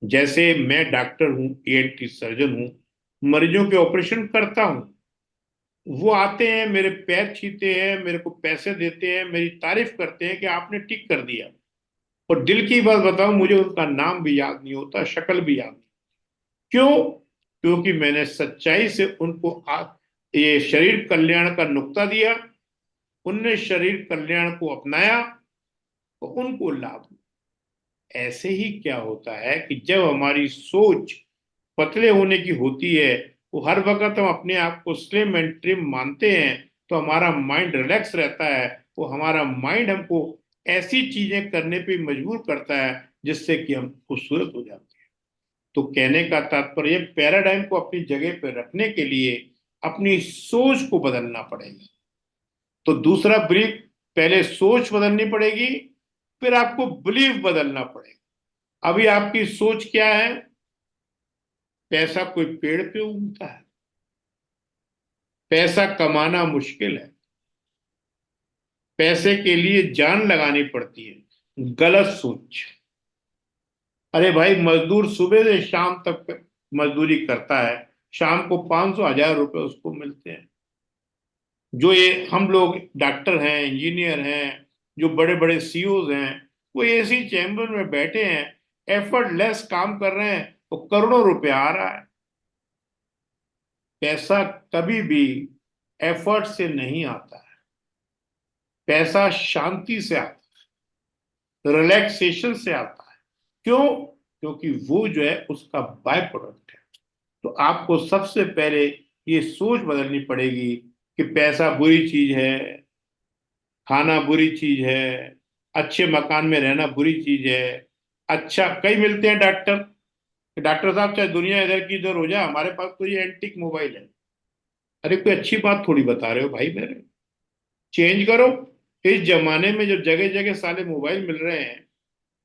जैसे मैं डॉक्टर हूं, ईएनटी सर्जन हूं, मरीजों के ऑपरेशन करता हूं। वो आते हैं, मेरे पैर छूते हैं, मेरे को पैसे देते हैं, मेरी तारीफ करते हैं कि आपने ठीक कर दिया। और दिल की बात बताऊं, मुझे उनका नाम भी याद नहीं होता, शक्ल भी याद नहीं। क्यों? क्योंकि मैंने सच्चाई से उनको ये शरीर कल्याण का नुक्ता दिया, उनने शरीर कल्याण को अपनाया तो उनको लाभ हुआ। ऐसे ही क्या होता है कि जब हमारी सोच पतले होने की होती है, वो हर वक्त हम अपने आप को स्लिम एंड ट्रिम मानते हैं, तो हमारा माइंड रिलैक्स रहता है। वो हमारा माइंड हमको ऐसी चीजें करने पे मजबूर करता है जिससे कि हम खूबसूरत हो जाते हैं। तो कहने का तात्पर्य, पैराडाइम को अपनी जगह पर रखने के लिए अपनी सोच को बदलना पड़ेगा। तो दूसरा बिलीफ, पहले सोच बदलनी पड़ेगी, फिर आपको बिलीफ बदलना पड़ेगा। अभी आपकी सोच क्या है? पैसा कोई पेड़ पे उगता है, पैसा कमाना मुश्किल है, पैसे के लिए जान लगानी पड़ती है। गलत सोच। अरे भाई, मजदूर सुबह से शाम तक मजदूरी करता है, शाम को 500 1000 रुपए उसको मिलते हैं। जो ये हम लोग डॉक्टर हैं, इंजीनियर हैं, जो बड़े बड़े सीईओज हैं, वो एसी चैम्बर में बैठे हैं, एफर्टलेस काम कर रहे हैं, तो करोड़ों रुपया आ रहा है। पैसा कभी भी एफर्ट से नहीं आता है, पैसा शांति से आता है, रिलैक्सेशन से आता है। क्यों? क्योंकि वो जो है उसका बाय प्रोडक्ट है। तो आपको सबसे पहले ये सोच बदलनी पड़ेगी कि पैसा बुरी चीज है, खाना बुरी चीज है, अच्छे मकान में रहना बुरी चीज है। अच्छा, कई मिलते हैं डॉक्टर, डॉक्टर साहब चाहे दुनिया इधर की इधर हो जाए, हमारे पास तो ये एंटीक मोबाइल है। अरे कोई अच्छी बात थोड़ी बता रहे हो भाई मेरे, चेंज करो। इस जमाने में जो जगह जगह साले मोबाइल मिल रहे हैं,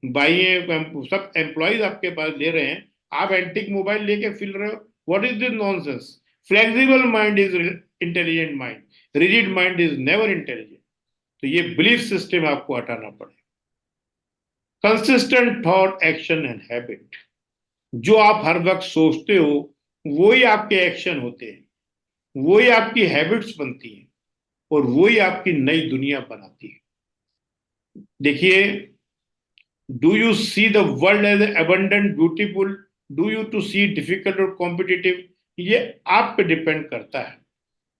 भाई ये सब एम्प्लॉयज आपके पास ले रहे हैं, आप एंटीक मोबाइल लेके फिर रहे हो। What is this nonsense? Flexible mind is intelligent mind, rigid mind is never intelligent. तो ये बिलीफ सिस्टम आपको हटाना पड़ेगा। Consistent thought, action and habit. जो आप हर वक्त सोचते हो वही आपके एक्शन होते हैं, वही आपकी हैबिट्स बनती हैं और वही आपकी नई दुनिया बनाती है। देखिए, do you see the world as abundant beautiful, do you to see difficult और कॉम्पिटिटिव? ये आप पे डिपेंड करता है।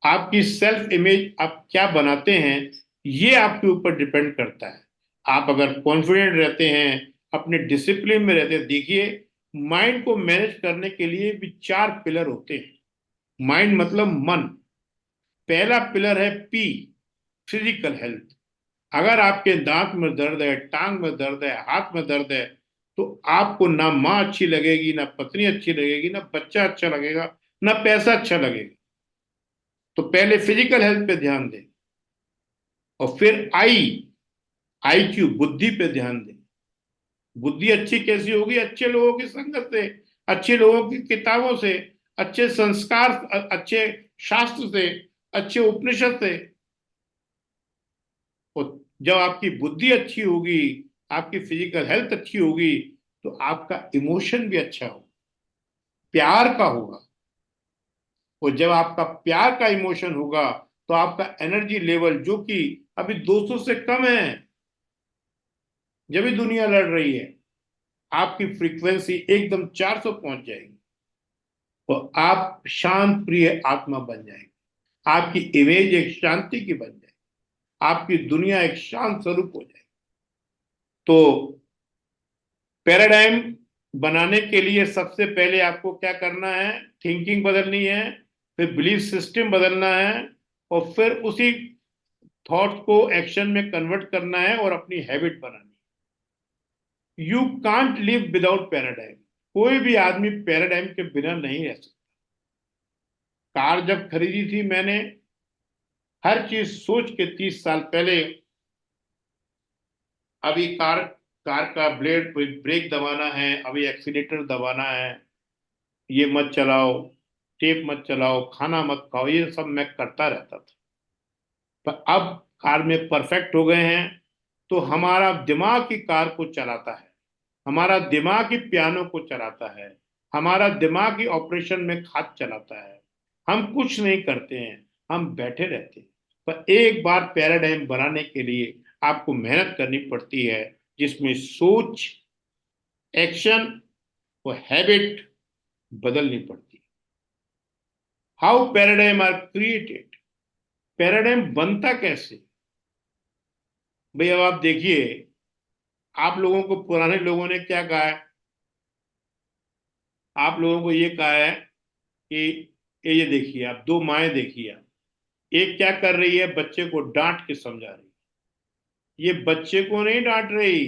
आपकी सेल्फ इमेज आप क्या बनाते हैं, ये आपके ऊपर डिपेंड करता है। आप अगर कॉन्फिडेंट रहते हैं, अपने डिसिप्लिन में रहते हैं, देखिए, माइंड को मैनेज करने के लिए भी 4 पिलर होते हैं। माइंड मतलब मन। पहला पिलर है पी, फिजिकल हेल्थ। अगर आपके दांत में दर्द है, टांग में दर्द है, हाथ में दर्द है, तो आपको ना माँ अच्छी लगेगी, ना पत्नी अच्छी लगेगी, ना बच्चा अच्छा लगेगा, ना पैसा अच्छा लगेगा। तो पहले फिजिकल हेल्थ पे ध्यान दें। और फिर IQ, बुद्धि पे ध्यान दें। बुद्धि अच्छी कैसी होगी? अच्छे लोगों की संगत से, अच्छे लोगों की किताबों से, अच्छे संस्कार, अच्छे शास्त्र से, अच्छे उपनिषद से। और जब आपकी बुद्धि अच्छी होगी, आपकी फिजिकल हेल्थ अच्छी होगी, तो आपका इमोशन भी अच्छा होगा, प्यार का होगा। और जब आपका प्यार का इमोशन होगा तो आपका एनर्जी लेवल, जो कि अभी 200 से कम है, जब भी दुनिया लड़ रही है, आपकी फ्रीक्वेंसी एकदम 400 पहुंच जाएगी और आप शांत प्रिय आत्मा बन जाएंगे। आपकी इमेज एक शांति की बन जाए, आपकी दुनिया एक शांत स्वरूप हो जाए। तो पैराडाइम बनाने के लिए सबसे पहले आपको क्या करना है? थिंकिंग बदलनी है, फिर बिलीफ सिस्टम बदलना है, और फिर उसी थॉट्स को एक्शन में कन्वर्ट करना है और अपनी हैबिट बनानी है। You can't live without paradigm. कोई भी आदमी पैराडाइम के बिना नहीं रह सकता। कार जब खरीदी थी मैंने, हर चीज सोच के 30 साल पहले, अभी कार कार का ब्रेक दबाना है, अभी एक्सीलेटर दबाना है, ये मत चलाओ, टेप मत चलाओ, खाना मत खाओ, ये सब मैं करता रहता था। पर अब कार में परफेक्ट हो गए हैं, तो हमारा दिमाग की कार को चलाता है, हमारा दिमाग ही पियानो को चलाता है, हमारा दिमाग ही ऑपरेशन में खाद चलाता है। हम कुछ नहीं करते हैं, हम बैठे रहते हैं। पर एक बार पैराडाइम बनाने के लिए आपको मेहनत करनी पड़ती है, जिसमें सोच, एक्शन और हैबिट बदलनी पड़ती है। How paradigm are created? Paradigm बनता कैसे? भाई अब आप देखिए, आप लोगों को पुराने लोगों ने क्या कहा है? आप लोगों को ये कहा है कि ये देखिए, आप दो माएं देखिए, आप एक क्या कर रही है? बच्चे को डांट के समझा रही है। ये बच्चे को नहीं डांट रही,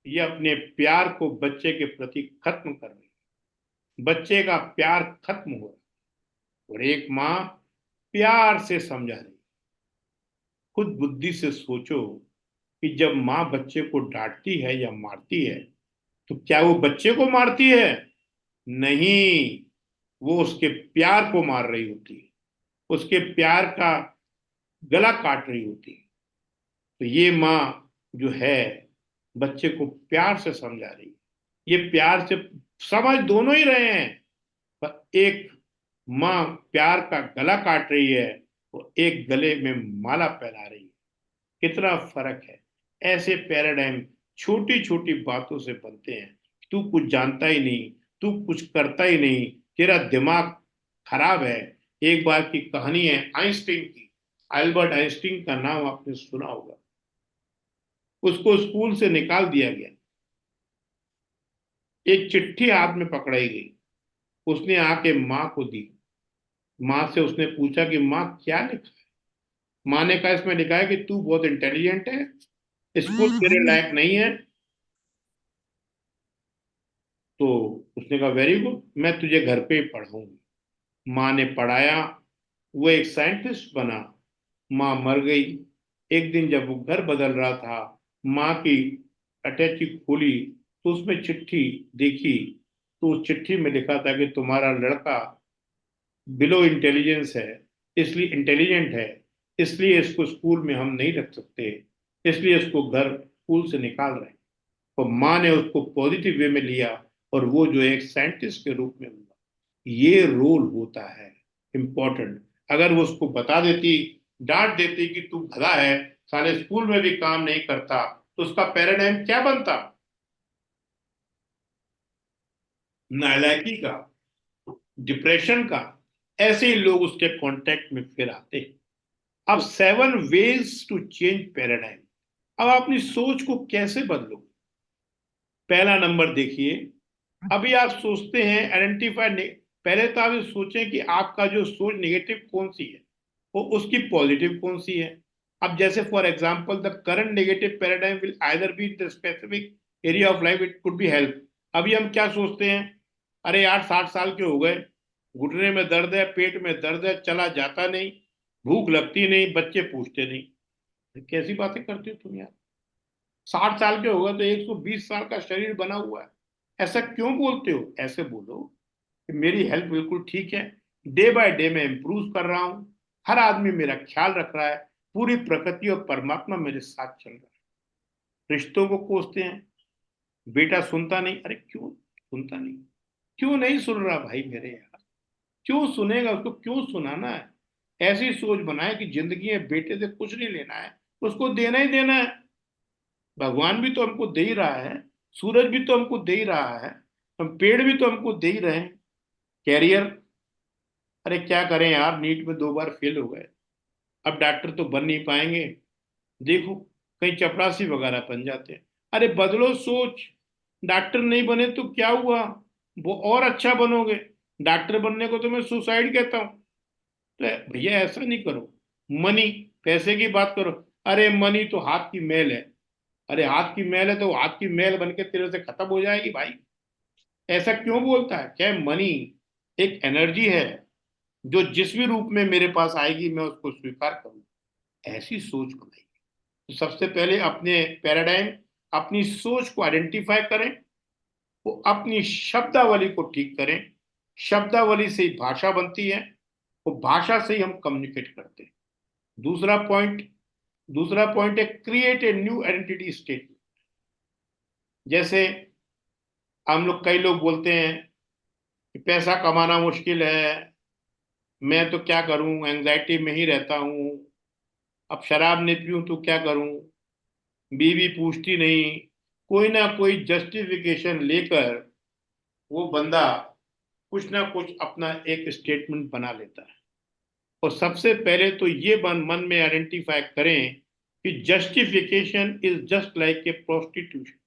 ये अपने प्यार को बच्चे के प्रति खत्म कर रही है। बच्चे का प्यार खत्म हो रहा है, और एक माँ प्यार से समझा रही है। खुद बुद्धि से सोचो कि जब माँ बच्चे को डांटती है या मारती है, तो क्या वो बच्चे को मारती है? नहीं, वो उसके प्यार को मार रही होती है, उसके प्यार का गला काट रही होती है। तो ये माँ जो है, बच्चे को प्यार से समझा रही है। ये प्यार से समझ दोनों ही रहे हैं, पर एक माँ प्यार का गला काट रही है और एक गले में माला पहना रही है। कितना फर्क है! ऐसे पैराडाइम छोटी छोटी बातों से बनते हैं। तू कुछ जानता ही नहीं, तू कुछ करता ही नहीं, तेरा दिमाग खराब है। एक बार की कहानी है आइंस्टीन की। अल्बर्ट आइंस्टीन का नाम आपने सुना होगा। उसको स्कूल से निकाल दिया गया। एक चिट्ठी हाथ में पकड़ाई गई, उसने आके माँ को दी। माँ से उसने पूछा कि माँ क्या लिखा है? माँ ने कहा इसमें लिखा है कि तू बहुत इंटेलिजेंट है, स्कूल तेरे लायक नहीं है। तो उसने कहा वेरी गुड, मैं तुझे घर पे ही पढ़ाऊंगी। माँ ने पढ़ाया, वो एक साइंटिस्ट बना। माँ मर गई। एक दिन जब वो घर बदल रहा था, माँ की अटैची खोली तो उसमें चिट्ठी देखी। तो उस चिट्ठी में लिखा था कि तुम्हारा लड़का बिलो इंटेलिजेंस है, इसलिए इंटेलिजेंट है, इसलिए इसको स्कूल में हम नहीं रख सकते, इसलिए इसको घर स्कूल से निकाल रहे हैं। तो माँ ने उसको पॉजिटिव वे में लिया, और वो जो एक साइंटिस्ट के रूप में हुआ। ये रोल होता है इम्पोर्टेंट। अगर वो उसको बता देती, डांट देती कि तू गधा है, साले स्कूल में भी काम नहीं करता, तो उसका पैराडाइम क्या बनता? नालायकी का, डिप्रेशन का। ऐसे ही लोग उसके कांटेक्ट में फिर आते हैं। अब 7 वेज टू चेंज पैराडाइम। अब अपनी सोच को कैसे बदलो? पहला नंबर देखिए, अभी आप सोचते हैं आइडेंटिफाई। पहले तो आप ये सोचें कि आपका जो सोच नेगेटिव कौन सी है, वो उसकी पॉजिटिव कौन सी है। अब जैसे for example, the current negative paradigm will either be in the specific area of life, it could be health. अभी हम क्या सोचते हैं? अरे यार 60 साल के हो गए, घुटने में दर्द है, पेट में दर्द है, चला जाता नहीं, भूख लगती नहीं, बच्चे पूछते नहीं। कैसी बातें करते हो तुम यार? 60 साल के होगा तो 120 साल का शरीर बना हुआ है। ऐसा क्यों बोलते हो? ऐसे बोलो कि मेरी हेल्थ बिल्कुल ठीक है, डे बाय डे मैं इंप्रूव कर रहा हूं, हर आदमी मेरा ख्याल रख रहा है, पूरी प्रकृति और परमात्मा मेरे साथ चल रहा है। रिश्तों को कोसते हैं, बेटा सुनता नहीं। अरे क्यों सुनता नहीं? क्यों नहीं सुन रहा भाई मेरे यार? क्यों सुनेगा? उसको क्यों सुनाना है? ऐसी सोच बनाए कि जिंदगी में बेटे से कुछ नहीं लेना है, उसको देना ही देना है। भगवान भी तो हमको दे ही रहा है, सूरज भी तो हमको दे ही रहा है, हम पेड़ भी तो हमको दे ही रहे हैं, कैरियर। अरे क्या करें यार, नीट में 2 बार फेल हो गए, अब डॉक्टर तो बन नहीं पाएंगे, देखो कहीं चपरासी वगैरह बन जाते हैं। अरे बदलो सोच, डॉक्टर नहीं बने तो क्या हुआ, वो और अच्छा बनोगे। डॉक्टर बनने को तो मैं सुसाइड कहता हूँ। तो भैया ऐसा नहीं करो, मनी, पैसे की बात करो। अरे मनी तो हाथ की मैल है। अरे हाथ की मैल है तो हाथ की मैल बन के तेरे से खत्म हो जाएगी भाई। ऐसा क्यों बोलता है? क्या मनी एक एनर्जी है जो जिस भी रूप में मेरे पास आएगी मैं उसको स्वीकार करूँ, ऐसी सोच बनाई। तो सबसे पहले अपने पैराडाइम, अपनी सोच को आइडेंटिफाई करें, वो अपनी शब्दावली को ठीक करें। शब्दावली से ही भाषा बनती है, वो भाषा से ही हम कम्युनिकेट करते हैं। दूसरा पॉइंट दूसरा पॉइंट है create a new identity state. जैसे हम लोग, कई लोग बोलते हैं कि पैसा कमाना मुश्किल है, मैं तो क्या करूं, एंजाइटी में ही रहता हूं, अब शराब नहीं पीऊं तो क्या करूं, बीवी पूछती नहीं। कोई ना कोई जस्टिफिकेशन लेकर वो बंदा कुछ ना कुछ अपना एक स्टेटमेंट बना लेता है। और सबसे पहले तो ये मन में आइडेंटिफाई करें कि justification is just like a prostitution.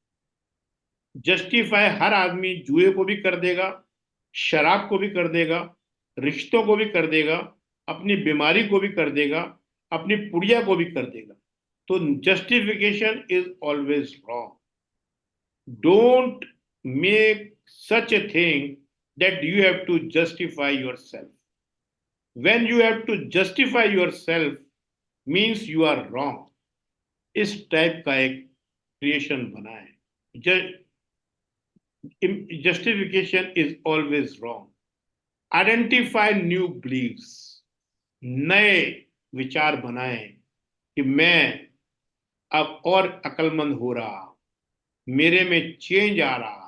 Justify हर आदमी जुए को भी कर देगा, शराब को भी कर देगा, रिश्तों को भी कर देगा, अपनी बीमारी को भी कर देगा, अपनी पुड़िया को भी कर देगा। तो justification is always wrong. Don't make such a thing that you have to justify yourself. When you have to justify yourself means you are wrong. इस टाइप का एक क्रिएशन बना है। Justification is always wrong. Identify new beliefs, नए विचार बनाएं कि मैं अब और अक्लमंद हो रहा, मेरे में चेंज आ रहा,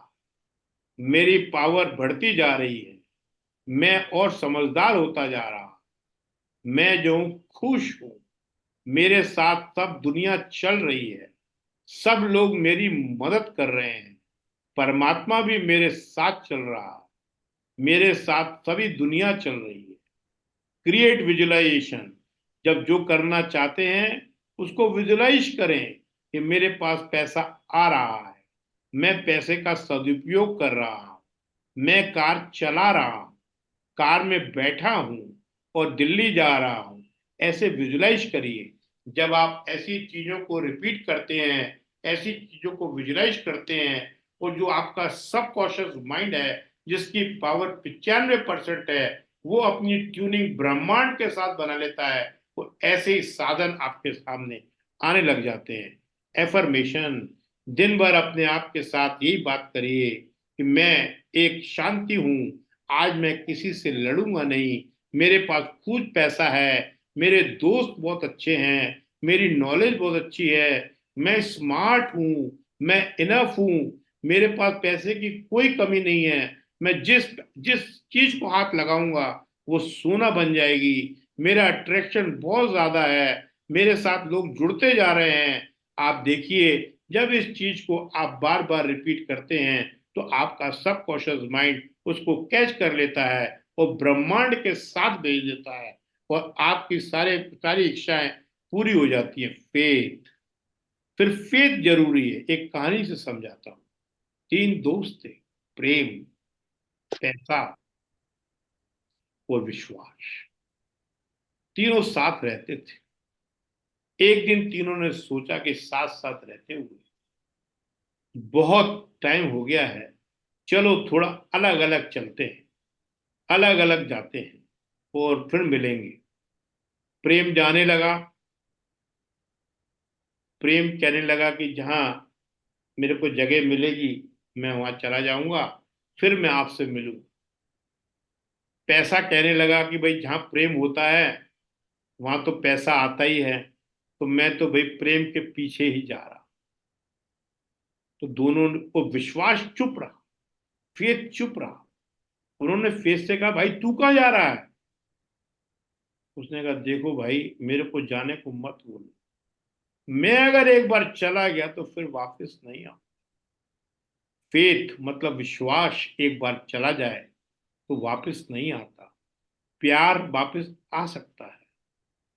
मेरी पावर बढ़ती जा रही है, मैं और समझदार होता जा रहा, मैं जो हूं खुश हूं, मेरे साथ सब दुनिया चल रही है, सब लोग मेरी मदद कर रहे हैं, परमात्मा भी मेरे साथ चल रहा, मेरे साथ सभी दुनिया चल रही है। क्रिएट विजुअलाइजेशन, जब जो करना चाहते हैं उसको विजुअलाइज करें कि मेरे पास पैसा आ रहा है, मैं पैसे का सदुपयोग कर रहा हूं, मैं कार चला रहा हूं, कार में बैठा हूं और दिल्ली जा रहा हूं। ऐसे विजुलाइज करिए। जब आप ऐसी चीजों को रिपीट करते हैं, ऐसी चीजों को विजुलाइज करते हैं, और जो आपका सबकॉन्शियस माइंड है जिसकी पावर 95% है, वो अपनी ट्यूनिंग ब्रह्मांड के साथ बना लेता है, वो ऐसे ही साधन आपके सामने आने लग जाते हैं। एफर्मेशन, दिन भर अपने आप के साथ यही बात करिए कि मैं एक शांति हूं, आज मैं किसी से लड़ूंगा नहीं, मेरे पास खूब पैसा है, मेरे दोस्त बहुत अच्छे हैं, मेरी नॉलेज बहुत अच्छी है, मैं स्मार्ट हूं, मैं इनफ हूं, मेरे पास पैसे की कोई कमी नहीं है, मैं जिस जिस चीज को हाथ लगाऊंगा वो सोना बन जाएगी, मेरा अट्रैक्शन बहुत ज्यादा है, मेरे साथ लोग जुड़ते जा रहे हैं। आप देखिए, जब इस चीज को आप बार बार रिपीट करते हैं तो आपका सबकॉन्शियस माइंड उसको कैच कर लेता है और ब्रह्मांड के साथ भेज देता है, और आपकी सारी इच्छाएं पूरी हो जाती है। फेथ, फिर फेथ जरूरी है। एक कहानी से समझाता हूँ। 3 दोस्त थे, प्रेम, पैसा और विश्वास। तीनों साथ रहते थे। एक दिन तीनों ने सोचा कि साथ साथ रहते हुए बहुत टाइम हो गया है, चलो थोड़ा अलग अलग चलते हैं, अलग अलग जाते हैं और फिर मिलेंगे। प्रेम जाने लगा। प्रेम कहने लगा कि जहां मेरे को जगह मिलेगी मैं वहां चला जाऊंगा, फिर मैं आपसे मिलूं। पैसा कहने लगा कि भाई जहां प्रेम होता है वहां तो पैसा आता ही है, तो मैं तो भाई प्रेम के पीछे ही जा रहा। तो दोनों को विश्वास चुप रहा, फेथ चुप रहा। उन्होंने फेथ से कहा, भाई तू कहाँ जा रहा है? उसने कहा, देखो भाई मेरे को जाने को मत बोलो, मैं अगर एक बार चला गया तो फिर वापस नहीं आऊं। फेथ मतलब विश्वास, एक बार चला जाए तो वापस नहीं आता। प्यार वापस आ सकता है,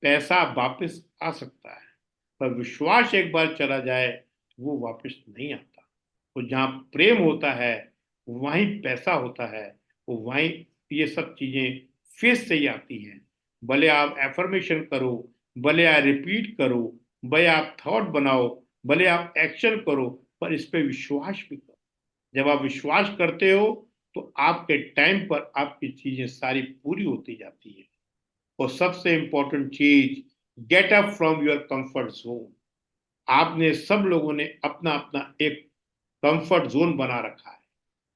पैसा वापस आ सकता है, पर विश्वास एक बार चला जाए वो वापस नहीं आता। तो जहाँ प्रेम होता है वहीं पैसा होता है, वो वहीं ये सब चीजें फिर से ही आती हैं। भले आप एफर्मेशन करो, भले आप रिपीट करो, भले आप थॉट बनाओ, भले आप एक्शन करो, पर इस पे विश्वास भी करो। जब आप विश्वास करते हो तो आपके टाइम पर आपकी चीजें सारी पूरी होती जाती है। और सबसे इंपॉर्टेंट चीज, get up from your comfort zone. आपने सब लोगों ने अपना अपना एक कंफर्ट जोन बना रखा है,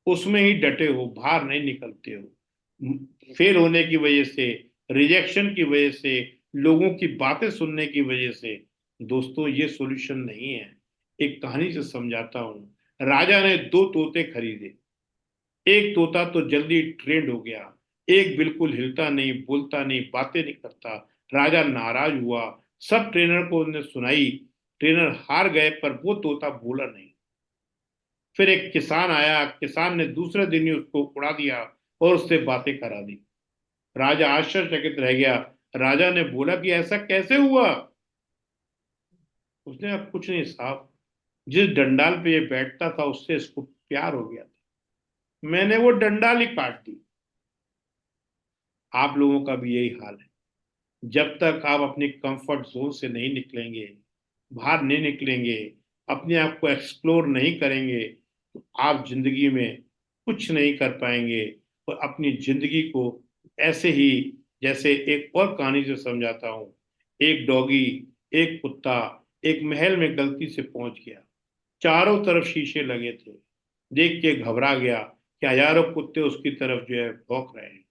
उसमें ही डटे हो, बाहर नहीं निकलते हो। फेल होने की वजह से, रिजेक्शन की वजह से, लोगों की बातें सुनने की वजह से। दोस्तों ये सॉल्यूशन नहीं है। एक कहानी से समझाता हूं। राजा ने दो तोते खरीदे। एक तोता तो जल्दी ट्रेंड हो गया, एक बिल्कुल हिलता नहीं, बोलता नहीं, बातें नहीं करता। राजा नाराज हुआ, सब ट्रेनर को उसने सुनाई। ट्रेनर हार गए, पर वो तोता बोला नहीं। फिर एक किसान आया, किसान ने दूसरे दिन ही उसको उड़ा दिया और उससे बातें करा दी। राजा आश्चर्यचकित रह गया। राजा ने बोला कि ऐसा कैसे हुआ? उसने अब कुछ नहीं साहब, जिस डंडाल पे ये बैठता था उससे इसको प्यार हो गया था, मैंने वो डंडाल ही काट दी। आप लोगों का भी यही हाल है। जब तक आप अपनी कंफर्ट जोन से नहीं निकलेंगे, बाहर नहीं निकलेंगे, अपने आप को एक्सप्लोर नहीं करेंगे, तो आप जिंदगी में कुछ नहीं कर पाएंगे। और अपनी जिंदगी को ऐसे ही, जैसे एक और कहानी से समझाता हूँ। एक डॉगी, एक कुत्ता एक महल में गलती से पहुंच गया। चारों तरफ शीशे लगे थे। देख के घबरा गया कि हजारों कुत्ते उसकी तरफ जो है भौंक रहे हैं।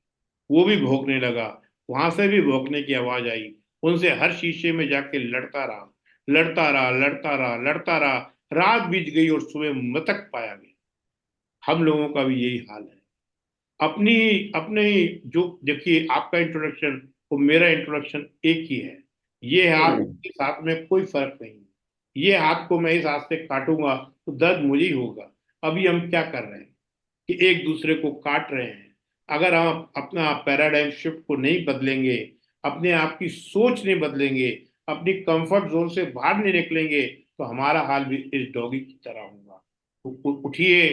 वो भी भौंकने लगा। वहां से भी भौंकने की आवाज आई। उनसे हर शीशे में जाके लड़ता रहा, लड़ता रहा, लड़ता रहा, लड़ता रहा। रात बीत गई और सुबह मृतक पाया गया। हम लोगों का भी यही हाल है। अपनी अपने जो देखिए, आपका इंट्रोडक्शन और मेरा इंट्रोडक्शन एक ही है। ये हाथ के साथ में कोई फर्क नहीं है। ये हाथ को मैं इस हाथ से काटूंगा तो दर्द मुझे ही होगा। अभी हम क्या कर रहे हैं कि एक दूसरे को काट रहे हैं। अगर हम अपना पैराडाइम शिफ्ट को नहीं बदलेंगे, अपने आप की सोच नहीं बदलेंगे, अपनी कंफर्ट जोन से बाहर नहीं निकलेंगे, तो हमारा हाल भी इस डॉगी की तरह होगा। तो उठिए,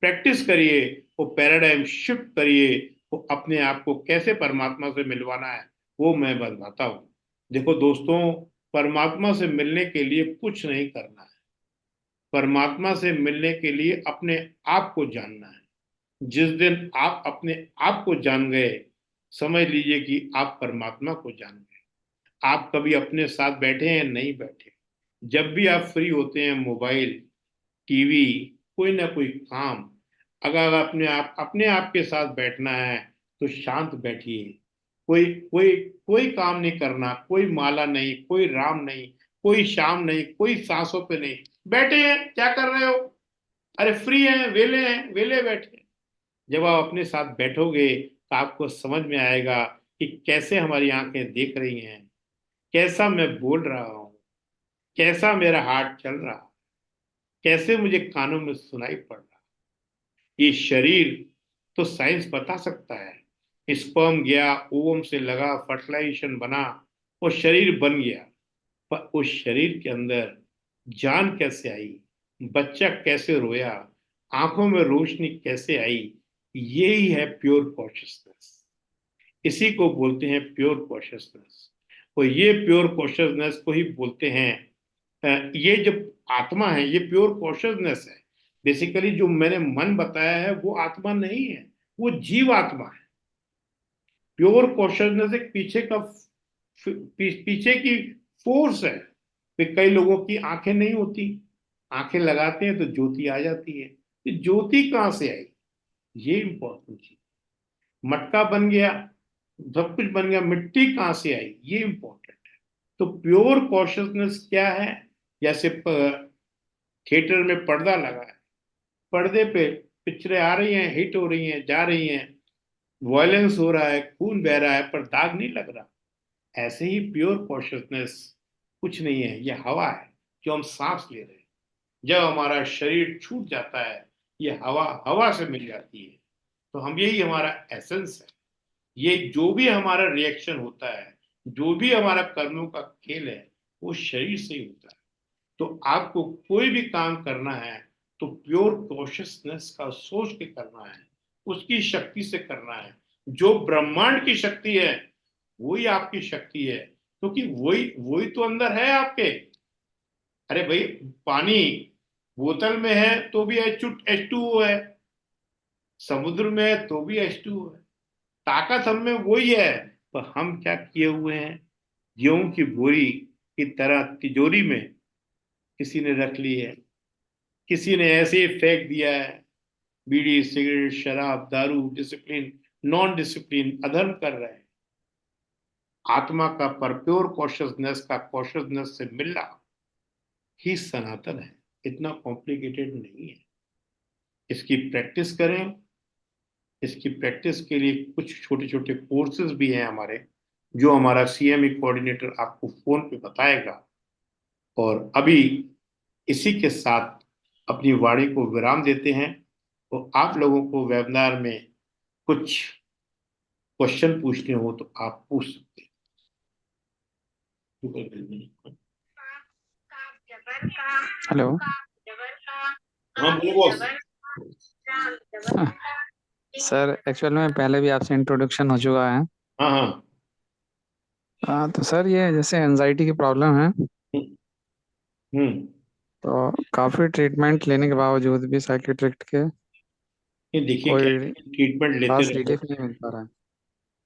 प्रैक्टिस करिए, वो पैराडाइम शिफ्ट करिए। वो अपने आप को कैसे परमात्मा से मिलवाना है वो मैं बताता हूँ। देखो दोस्तों, परमात्मा से मिलने के लिए कुछ नहीं करना है। परमात्मा से मिलने के लिए अपने आप को जानना है। जिस दिन आप अपने आप को जान गए, समझ लीजिए कि आप परमात्मा को जान गए। आप कभी अपने साथ बैठे हैं? नहीं बैठे। जब भी आप फ्री होते हैं, मोबाइल, टीवी, कोई ना कोई काम, अगर अपने आप के साथ बैठना है तो शांत बैठिए। कोई कोई कोई काम नहीं करना, कोई माला नहीं, कोई राम नहीं, कोई शाम नहीं, कोई सांसों पे नहीं। बैठे हैं, क्या कर रहे हो? अरे फ्री हैं, वेले हैं, वेले बैठे। जब आप अपने साथ बैठोगे तो आपको समझ में आएगा कि कैसे हमारी आंखें देख रही हैं, कैसा मैं बोल रहा हूँ, कैसा मेरा हाथ चल रहा, कैसे मुझे कानों में सुनाई पड़ रहा। ये शरीर तो साइंस बता सकता है। स्पर्म गया, ओवम से लगा, फर्टिलाइजेशन बना, वो शरीर बन गया। पर उस शरीर के अंदर जान कैसे आई, बच्चा कैसे रोया, आंखों में रोशनी कैसे आई, यही है प्योर कॉन्शियसनेस। इसी को बोलते हैं प्योर कॉन्शियसनेस। और ये प्योर कॉन्शियसनेस को ही बोलते हैं, ये जो आत्मा है ये प्योर कॉन्शियसनेस है। बेसिकली जो मैंने मन बताया है वो आत्मा नहीं है, वो जीव आत्मा है। प्योर कॉन्शियसनेस एक पीछे की फोर्स है। फिर कई लोगों की आंखें नहीं होती, आंखें लगाते हैं तो ज्योति आ जाती है। ये ज्योति कहाँ से आई, ये इंपॉर्टेंट चीज। मटका बन गया, सब कुछ बन गया, मिट्टी कहाँ से आई, ये इंपॉर्टेंट है। तो प्योर कॉन्शियसनेस क्या है? जैसे थिएटर में पर्दा लगा है, पर्दे पे पिक्चरें आ रही हैं, हिट हो रही हैं, जा रही हैं, वायलेंस हो रहा है, खून बह रहा है, पर दाग नहीं लग रहा। ऐसे ही प्योर कॉन्शियसनेस कुछ नहीं है, ये हवा है जो हम सांस ले रहे हैं। जब हमारा शरीर छूट जाता है, ये हवा हवा से मिल जाती है। तो हम, यही हमारा एसेंस है। ये जो भी हमारा रिएक्शन होता है, जो भी हमारा कर्मों का खेल है, वो शरीर से ही होता है। तो आपको कोई भी काम करना है तो प्योर कॉन्शियसनेस का सोच के करना है, उसकी शक्ति से करना है। जो ब्रह्मांड की शक्ति है वही आपकी शक्ति है, क्योंकि वही वही तो अंदर है आपके। अरे भाई, पानी बोतल में है तो भी H2O है, समुद्र में है तो भी H2O है। ताकत हम में वही है, पर हम क्या किए हुए हैं, गेहूं की बोरी की तरह तिजोरी में किसी ने रख ली है, किसी ने ऐसे ही फेंक दिया है। बीड़ी, सिगरेट, शराब, दारू, डिसिप्लिन, नॉन डिसिप्लिन, अधर्म कर रहे हैं। आत्मा का पर प्योर कॉन्शियसनेस से मिलना ही सनातन है, इतना कॉम्प्लिकेटेड नहीं है। इसकी प्रैक्टिस करें। इसकी प्रैक्टिस के लिए कुछ छोटे छोटे कोर्सेज भी हैं हमारे, जो हमारा CME कोऑर्डिनेटर आपको फोन पे बताएगा। और अभी इसी के साथ अपनी वाणी को विराम देते हैं। तो आप लोगों को वेबिनार में कुछ क्वेश्चन पूछने हो तो आप पूछ सकते हैं। हेलो। हाँ बोलो बॉस। सर एक्चुअल में पहले भी आपसे इंट्रोडक्शन हो चुका है। हाँ हाँ। तो सर ये जैसे एनजाइटी की प्रॉब्लम है, हम्म। तो काफ़ी ट्रीटमेंट लेने के बावजूद भी साइकियाट्रिस्ट के ये देखिए, क्या कोई ट्रीटमेंट लेते खास रहो। रिलीफ नहीं मिल पा रहा है।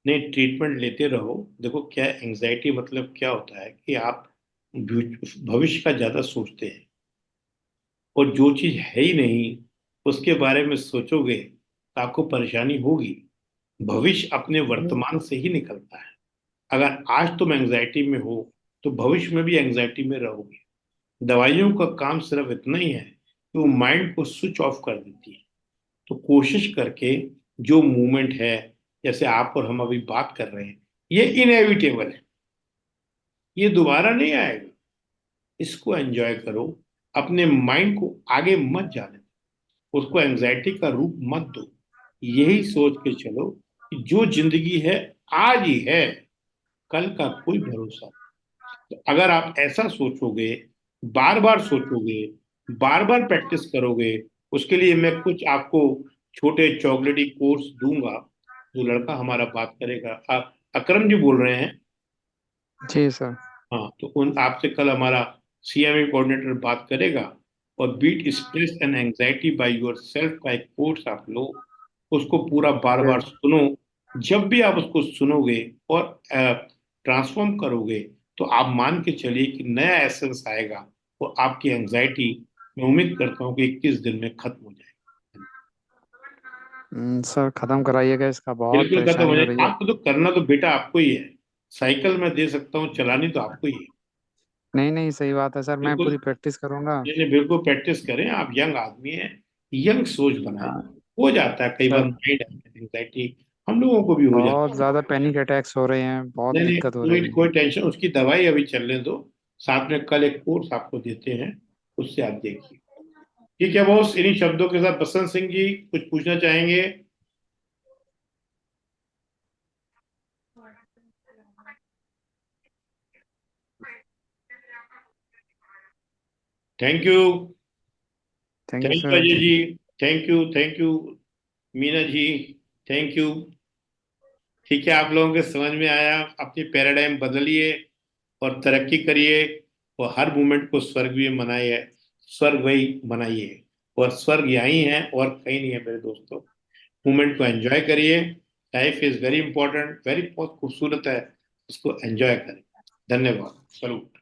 नहीं, ट्रीटमेंट लेते रहो। देखो, क्या एंजाइटी मतलब क्या होता है कि आप भविष्य का ज्यादा सोचते हैं, और जो चीज है ही नहीं उसके बारे में सोचोगे तो आपको परेशानी होगी। भविष्य अपने वर्तमान से ही निकलता है। अगर आज तुम एंजाइटी में हो तो भविष्य में भी एंजाइटी में रहोगे। दवाइयों का काम सिर्फ इतना ही है कि वो माइंड को स्विच ऑफ कर देती है। तो कोशिश करके जो मूवमेंट है, जैसे आप और हम अभी बात कर रहे हैं, ये इनएविटेबल है, ये दोबारा नहीं आएगा। इसको एंजॉय करो। अपने माइंड को आगे मत जाने दो, उसको एंजाइटी का रूप मत दो। यही सोच के चलो कि जो जिंदगी है आज ही है, कल का कोई भरोसा नहीं। तो अगर आप ऐसा सोचोगे, बार बार सोचोगे, बार बार प्रैक्टिस करोगे, उसके लिए मैं कुछ आपको छोटे चॉकलेटी कोर्स दूंगा। जो लड़का हमारा बात करेगा, आप अकरम जी बोल रहे हैं? जी सर। हाँ, तो उन आपसे कल हमारा CME कोऑर्डिनेटर बात करेगा। और beat stress and anxiety by yourself का एक कोर्स आप लो, उसको पूरा बार बार सुनो। जब भी आप उसको सुनोगे और ट्रांसफॉर्म करोगे, तो आप मान के चलिए कि नया एसेंस आएगा और आपकी एंजाइटी, मैं उम्मीद करता हूँ कि 21 दिन में खत्म हो जाएगी। सर ख़त्म कराइएगा, इसका बहुत बिल्कुल खत्म हो परेशानी हो रही जाएगी। है। आपको तो करना तो बेटा आपको ही है। साइकिल में दे सकता हूँ, चलानी तो आपको ही है। नहीं नहीं, सही बात है सर, मैं बिल्कुल। पूरी प्रैक्टिस करूंगा। नहीं नहीं, बिल्कुल प्रैक्टिस करें। आप यंग आदमी हैं, यंग सोच बनाए। हाँ, हो जाता है कई बार सर माइंड एंजाइटी, हम लोगों को भी हो जाता बहुत है। ज़्यादा पैनिक अटैक्स हो रहे हैं, बहुत नहीं नहीं, दिक्कत हो कोई रही है। कोई टेंशन, उसकी दवाई अभी चलने दो। साथ में कल एक कोर्स आपको देते हैं, उससे आप देखिए। ठीक है बॉस, इन्हीं शब्दों के साथ बसंत सिंह जी कुछ पूछना चाहेंगे? Thank you. Thank you thank you sir. Ajay ji. Thank you Meena ji. Thank you. ठीक है, आप लोगों के समझ में आया। अपनी पैराडाइम बदलिए और तरक्की करिए, और हर मोमेंट को स्वर्ग भी बनाइए। स्वर्ग वही बनाइए, और स्वर्ग यहीं है और कहीं नहीं है मेरे दोस्तों। मोमेंट को एंजॉय करिए। Life is very important, very बहुत खूबसूरत है, उसको एंजॉय करें। धन्यवाद। सलूट।